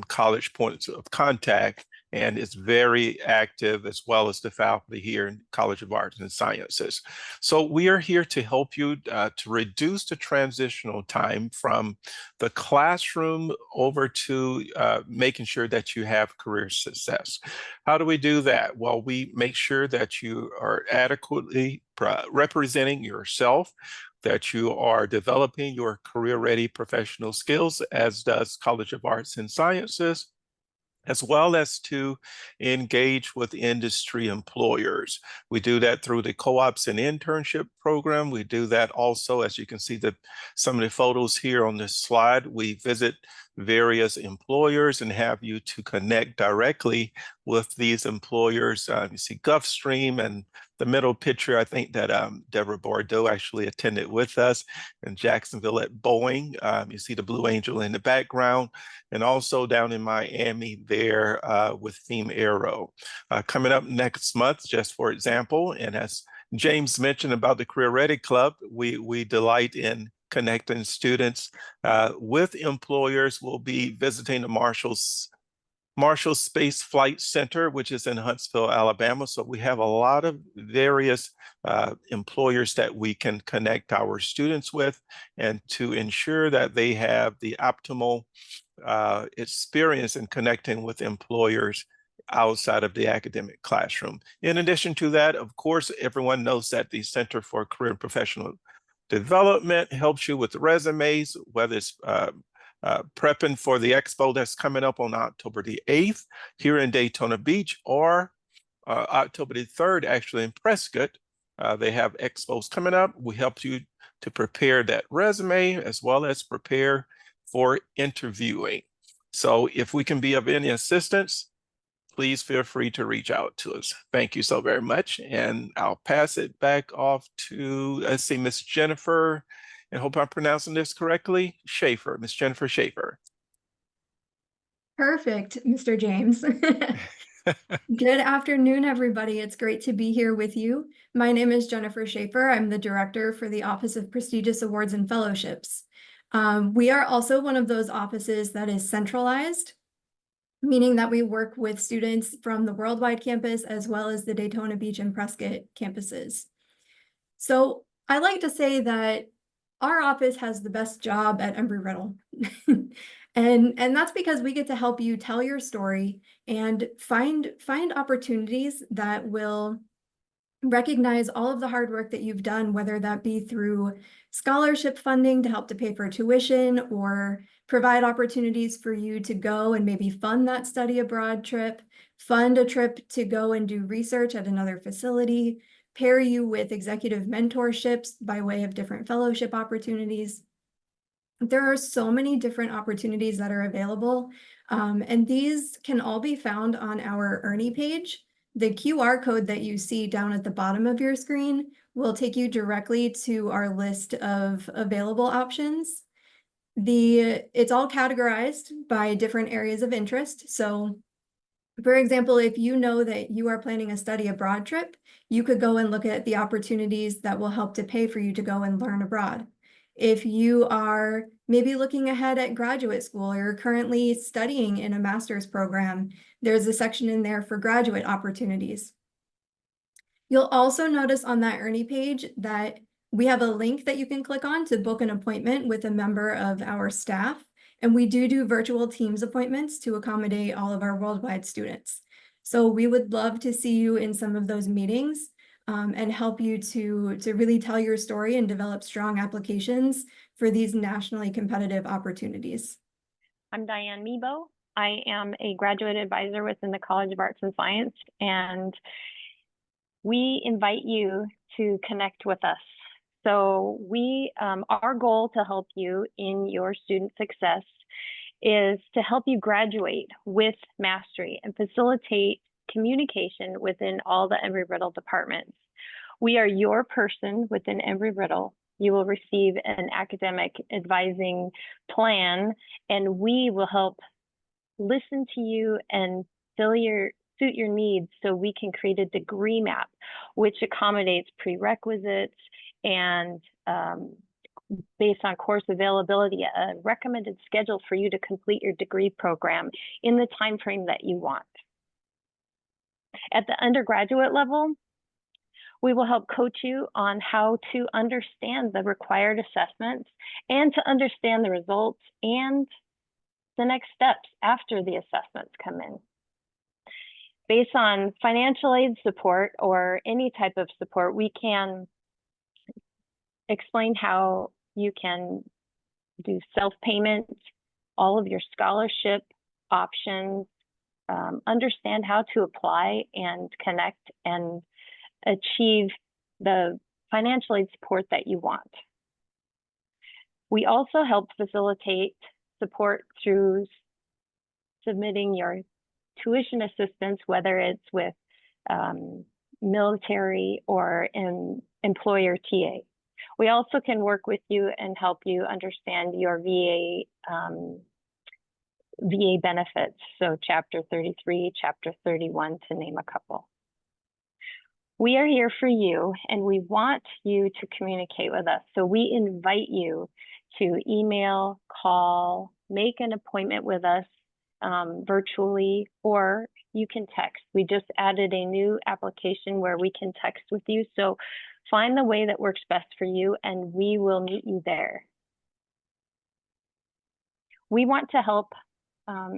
college points of contact, and is very active, as well as the faculty here in College of Arts and Sciences. So we are here to help you to reduce the transitional time from the classroom over to making sure that you have career success. How do we do that? Well, we make sure that you are adequately representing yourself, that you are developing your career-ready professional skills, as does College of Arts and Sciences, as well as to engage with industry employers. We do that through the co-ops and internship program. We do that also, as you can see some of the photos here on this slide. We visit various employers and have you to connect directly with these employers. You see Gulfstream, and the middle picture, I think that Deborah Bordeaux actually attended with us in Jacksonville at Boeing. You see the Blue Angel in the background, and also down in Miami there with Theme Aero. Coming up next month, just for example, and as James mentioned about the Career Ready Club, we delight in connecting students with employers. We'll be visiting the Marshall Space Flight Center, which is in Huntsville, Alabama. So we have a lot of various employers that we can connect our students with, and to ensure that they have the optimal experience in connecting with employers outside of the academic classroom. In addition to that, of course, everyone knows that the Center for Career and Professional Development helps you with resumes, whether it's prepping for the expo that's coming up on October the 8th here in Daytona Beach, or October the 3rd, actually in Prescott. They have expos coming up. We help you to prepare that resume, as well as prepare for interviewing. So if we can be of any assistance, please feel free to reach out to us. Thank you so very much. And I'll pass it back off to, let's see, Miss Jennifer, and hope I'm pronouncing this correctly, Schaefer, Miss Jennifer Schaefer.
Perfect, Mr. James. Good afternoon, everybody. It's great to be here with you. My name is Jennifer Schaefer. I'm the director for the Office of Prestigious Awards and Fellowships. We are also one of those offices that is centralized, meaning that we work with students from the Worldwide campus as well as the Daytona Beach and Prescott campuses. So I like to say that our office has the best job at Embry-Riddle. And that's because we get to help you tell your story and find opportunities that will recognize all of the hard work that you've done, whether that be through scholarship funding to help to pay for tuition, or provide opportunities for you to go and maybe fund that study abroad trip, fund a trip to go and do research at another facility, pair you with executive mentorships by way of different fellowship opportunities. There are so many different opportunities that are available, and these can all be found on our Ernie page. The QR code that you see down at the bottom of your screen will take you directly to our list of available options. It's all categorized by different areas of interest. So, for example, if you know that you are planning a study abroad trip, you could go and look at the opportunities that will help to pay for you to go and learn abroad. If you are maybe looking ahead at graduate school, or currently studying in a master's program, there's a section in there for graduate opportunities. You'll also notice on that Ernie page that we have a link that you can click on to book an appointment with a member of our staff. And we do virtual Teams appointments to accommodate all of our worldwide students. So we would love to see you in some of those meetings and help you to really tell your story and develop strong applications for these nationally competitive opportunities.
I'm Diane Mebo. I am a graduate advisor within the College of Arts and Science, and we invite you to connect with us. So our goal to help you in your student success is to help you graduate with mastery and facilitate communication within all the Embry-Riddle departments. We are your person within Embry-Riddle. You will receive an academic advising plan, and we will help listen to you and suit your needs so we can create a degree map, which accommodates prerequisites and based on course availability, a recommended schedule for you to complete your degree program in the time frame that you want. At the undergraduate level, we will help coach you on how to understand the required assessments and to understand the results and the next steps after the assessments come in. Based on financial aid support or any type of support, we can explain how you can do self-payment, all of your scholarship options, understand how to apply and connect and achieve the financial aid support that you want. We also help facilitate support through submitting your tuition assistance, whether it's with military or employer TA. We also can work with you and help you understand your VA benefits, so Chapter 33, Chapter 31, to name a couple. We are here for you, and we want you to communicate with us. So we invite you to email, call, make an appointment with us virtually, or you can text. We just added a new application where we can text with you. So find the way that works best for you, and we will meet you there. We want to help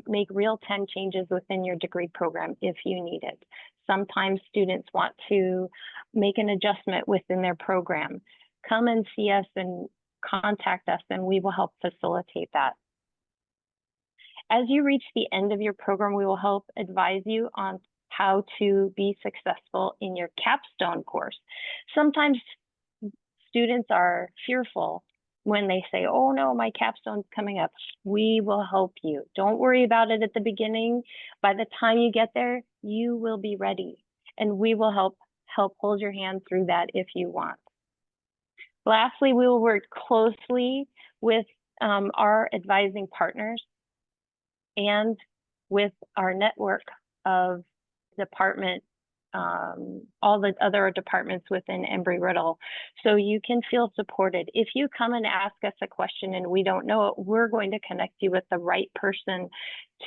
make real-time changes within your degree program if you need it. Sometimes students want to make an adjustment within their program. Come and see us and contact us, and we will help facilitate that. As you reach the end of your program, we will help advise you on how to be successful in your capstone course. Sometimes students are fearful when they say, oh no, my capstone's coming up. We will help you. Don't worry about it at the beginning. By the time you get there, you will be ready, and we will help hold your hand through that if you want. Lastly, we will work closely with our advising partners and with our network of department, all the other departments within Embry-Riddle, so you can feel supported. If you come and ask us a question and we don't know it, we're going to connect you with the right person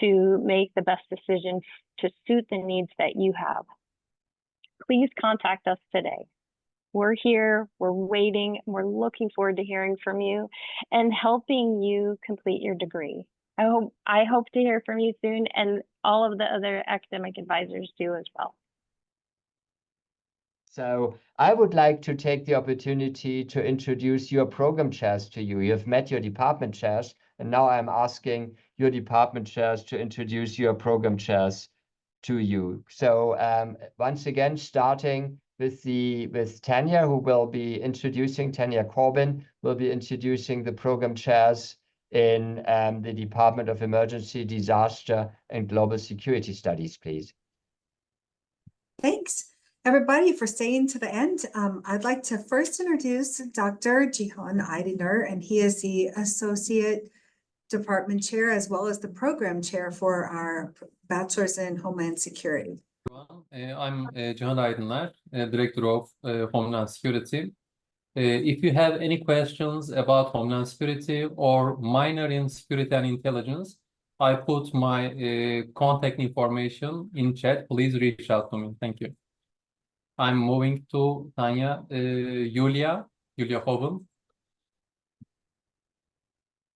to make the best decision to suit the needs that you have. Please contact us today. We're here, we're waiting, we're looking forward to hearing from you and helping you complete your degree. I hope to hear from you soon, and all of the other academic advisors do as well.
So I would like to take the opportunity to introduce your program chairs to you. You've met your department chairs, and now I'm asking your department chairs to introduce your program chairs to you. So once again, starting with Tanya, who will be introducing, Tanya Corbin will be introducing the program chairs in the Department of Emergency, Disaster, and Global Security Studies, please.
Thanks, everybody, for staying to the end. I'd like to first introduce Dr. Jihan Eidener, and he is the Associate Department Chair as well as the Program Chair for our Bachelor's in Homeland Security.
I'm Jihan Eidener, Director of Homeland Security. If you have any questions about Homeland Security or minor in Security and Intelligence, I put my contact information in chat. Please reach out to me. Thank you. I'm moving to Tanya, Julia Hoven.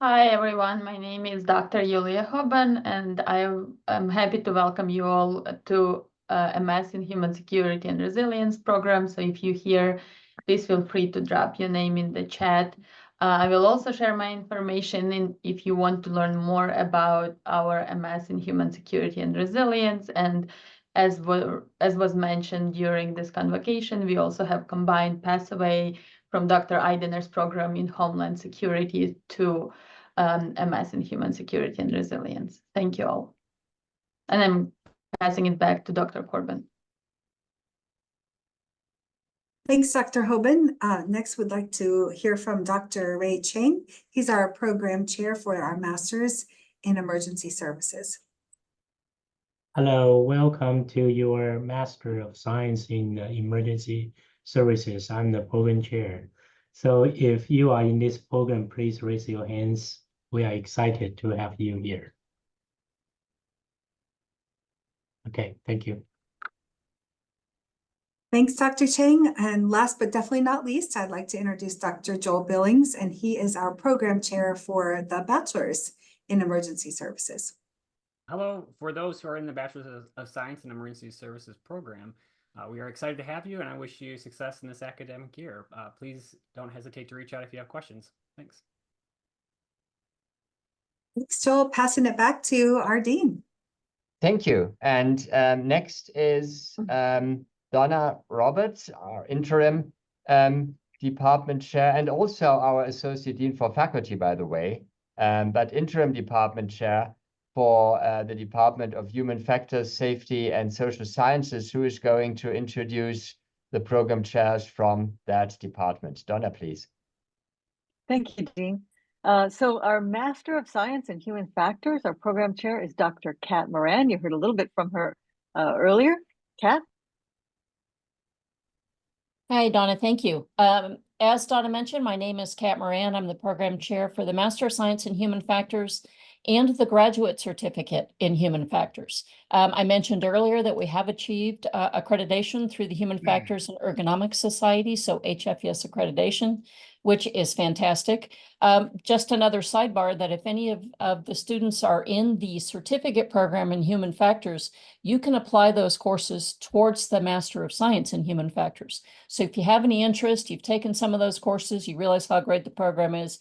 Hi, everyone. My name is Dr. Julia Hoban, and I'm happy to welcome you all to MS in Human Security and Resilience program. So if you hear, please feel free to drop your name in the chat. I will also share my information if you want to learn more about our MS in Human Security and Resilience. And as was mentioned during this convocation, we also have combined Pathway from Dr. Eidener's program in Homeland Security to MS in Human Security and Resilience. Thank you all. And I'm passing it back to Dr. Corbin.
Thanks, Dr. Hoban. Next, we'd like to hear from Dr. Ray Chang. He's our program chair for our Masters in Emergency Services.
Hello, welcome to your Master of Science in Emergency Services. I'm the program chair. So if you are in this program, please raise your hands. We are excited to have you here. Okay, thank you.
Thanks, Dr. Chang. And last but definitely not least, I'd like to introduce Dr. Joel Billings, and he is our program chair for the Bachelor's in Emergency Services.
Hello, for those who are in the Bachelor's of Science in Emergency Services program, we are excited to have you, and I wish you success in this academic year. Please don't hesitate to reach out if you have questions. Thanks.
Thanks, Joel. Passing it back to our dean.
Thank you. And next is Donna Roberts, our interim department chair, and also our associate dean for faculty, by the way, but interim department chair for the Department of Human Factors, Safety, and Social Sciences, who is going to introduce the program chairs from that department. Donna, please.
Thank you, Dean. So our Master of Science in Human Factors, our program chair is Dr. Kat Moran. You heard a little bit from her earlier. Kat?
Hi, Donna, thank you. As Donna mentioned, my name is Kat Moran. I'm the program chair for the Master of Science in Human Factors and the Graduate Certificate in Human Factors. I mentioned earlier that we have achieved accreditation through the Human Factors and Ergonomics Society, so HFES accreditation, which is fantastic. Just another sidebar that if any of the students are in the certificate program in Human Factors, you can apply those courses towards the Master of Science in Human Factors. So if you have any interest, you've taken some of those courses, you realize how great the program is,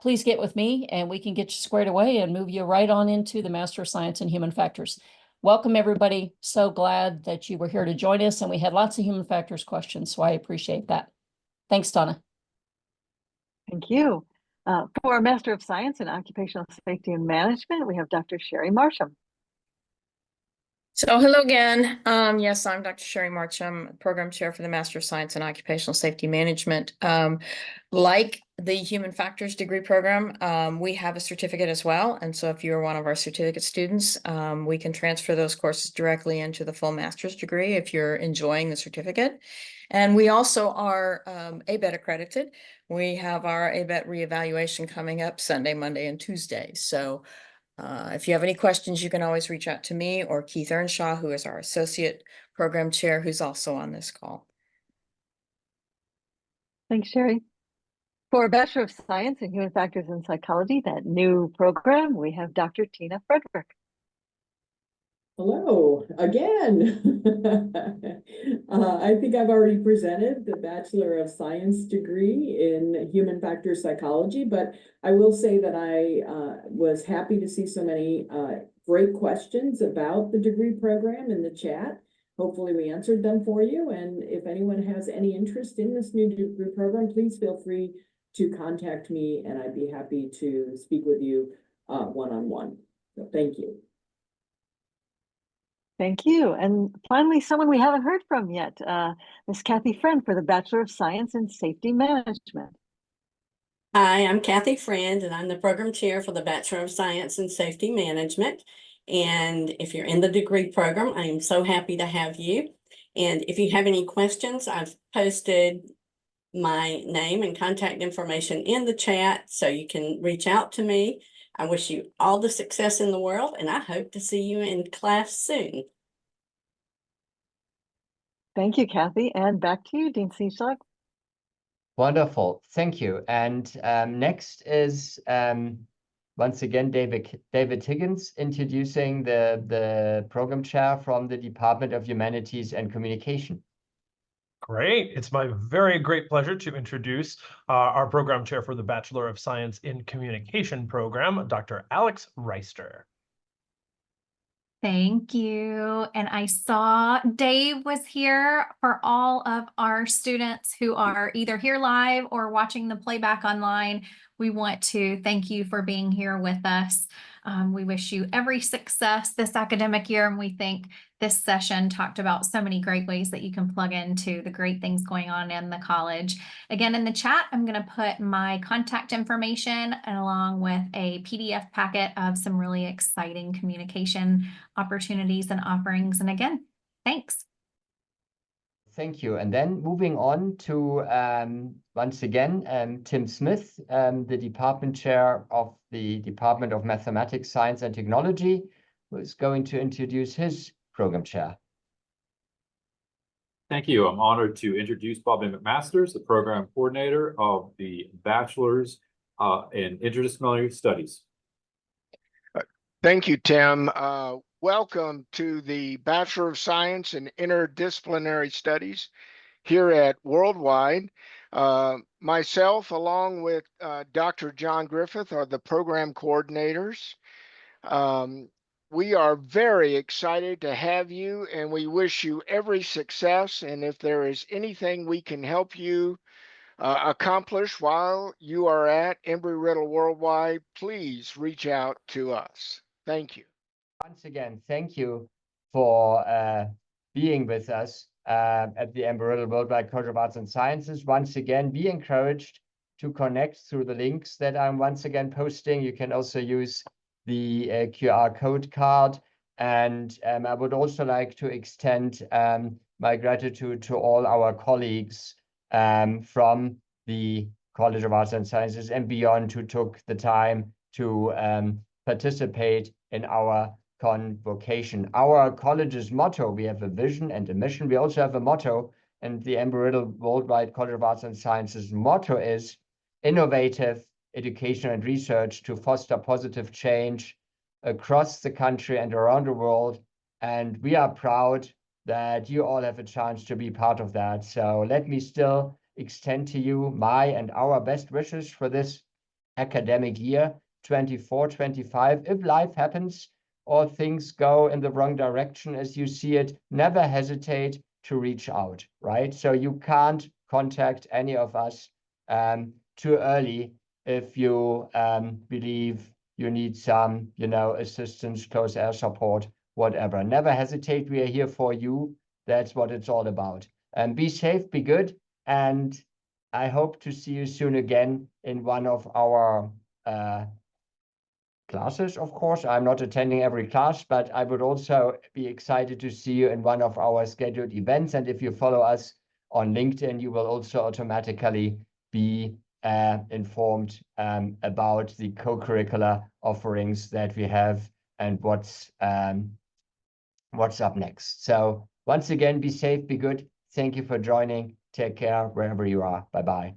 please get with me and we can get you squared away and move you right on into the Master of Science in Human Factors. Welcome, everybody. So glad that you were here to join us, and we had lots of human factors questions, so I appreciate that. Thanks, Donna.
Thank you. For our Master of Science in Occupational Safety and Management, we have Dr. Sherry Marsham.
So hello again. Yes, I'm Dr. Sherry Marcham, program chair for the Master of Science in Occupational Safety Management. Like the Human Factors degree program, we have a certificate as well. And so if you're one of our certificate students, we can transfer those courses directly into the full master's degree if you're enjoying the certificate. And we also are ABET accredited. We have our ABET reevaluation coming up Sunday, Monday, and Tuesday. So if you have any questions, you can always reach out to me or Keith Earnshaw, who is our associate program chair, who's also on this call.
Thanks, Sherry. For a Bachelor of Science in Human Factors and Psychology, that new program, we have Dr. Tina Frederick.
Hello again. I think I've already presented the Bachelor of Science degree in Human Factors Psychology, but I will say that I was happy to see so many great questions about the degree program in the chat. Hopefully we answered them for you. And if anyone has any interest in this new degree program, please feel free to contact me and I'd be happy to speak with you one-on-one. So thank you.
Thank you. And finally, someone we haven't heard from yet, Ms. Kathy Friend for the Bachelor of Science in Safety Management.
Hi, I'm Kathy Friend, and I'm the program chair for the Bachelor of Science in Safety Management. And if you're in the degree program, I am so happy to have you. And if you have any questions, I've posted my name and contact information in the chat, so you can reach out to me. I wish you all the success in the world, and I hope to see you in class soon.
Thank you, Kathy. And back to you, Dean Sneeschlag.
Wonderful, thank you. And next is once again David Higgins introducing the program chair from the Department of Humanities and Communication.
Great. It's my very great pleasure to introduce our program chair for the Bachelor of Science in Communication program, Dr. Alex Reister.
Thank you. And I saw Dave was here. For all of our students who are either here live or watching the playback online, we want to thank you for being here with us. We wish you every success this academic year, and we think this session talked about so many great ways that you can plug into the great things going on in the college. Again, in the chat, I'm going to put my contact information along with a PDF packet of some really exciting communication opportunities and offerings. And again, thanks.
Thank you. And then moving on to, once again, Tim Smith, the department chair of the Department of Mathematics, Science and Technology, who is going to introduce his program chair.
Thank you. I'm honored to introduce Bobby McMasters, the program coordinator of the Bachelor's in Interdisciplinary Studies.
Thank you, Tim. Welcome to the Bachelor of Science in Interdisciplinary Studies here at Worldwide. Myself, along with Dr. John Griffith, are the program coordinators. We are very excited to have you, and we wish you every success. And if there is anything we can help you accomplish while you are at Embry-Riddle Worldwide, please reach out to us. Thank you.
Once again, thank you for being with us at the Embry-Riddle Worldwide College of Arts and Sciences. Once again, be encouraged to connect through the links that I'm once again posting. You can also use the QR code card. And I would also like to extend my gratitude to all our colleagues from the College of Arts and Sciences and beyond who took the time to participate in our convocation. Our college's motto, we have a vision and a mission. We also have a motto, and the Embry-Riddle Worldwide College of Arts and Sciences motto is innovative education and research to foster positive change across the country and around the world. And we are proud that you all have a chance to be part of that. So let me still extend to you my and our best wishes for this academic year 24-25. If life happens or things go in the wrong direction as you see it, never hesitate to reach out, right? So you can't contact any of us too early if you believe you need some, assistance, close air support, whatever. Never hesitate. We are here for you. That's what it's all about. And be safe, be good. And I hope to see you soon again in one of our classes, of course. I'm not attending every class, but I would also be excited to see you in one of our scheduled events. And if you follow us on LinkedIn, you will also automatically be informed about the co-curricular offerings that we have and what's up next. So once again, be safe, be good. Thank you for joining. Take care wherever you are. Bye-bye.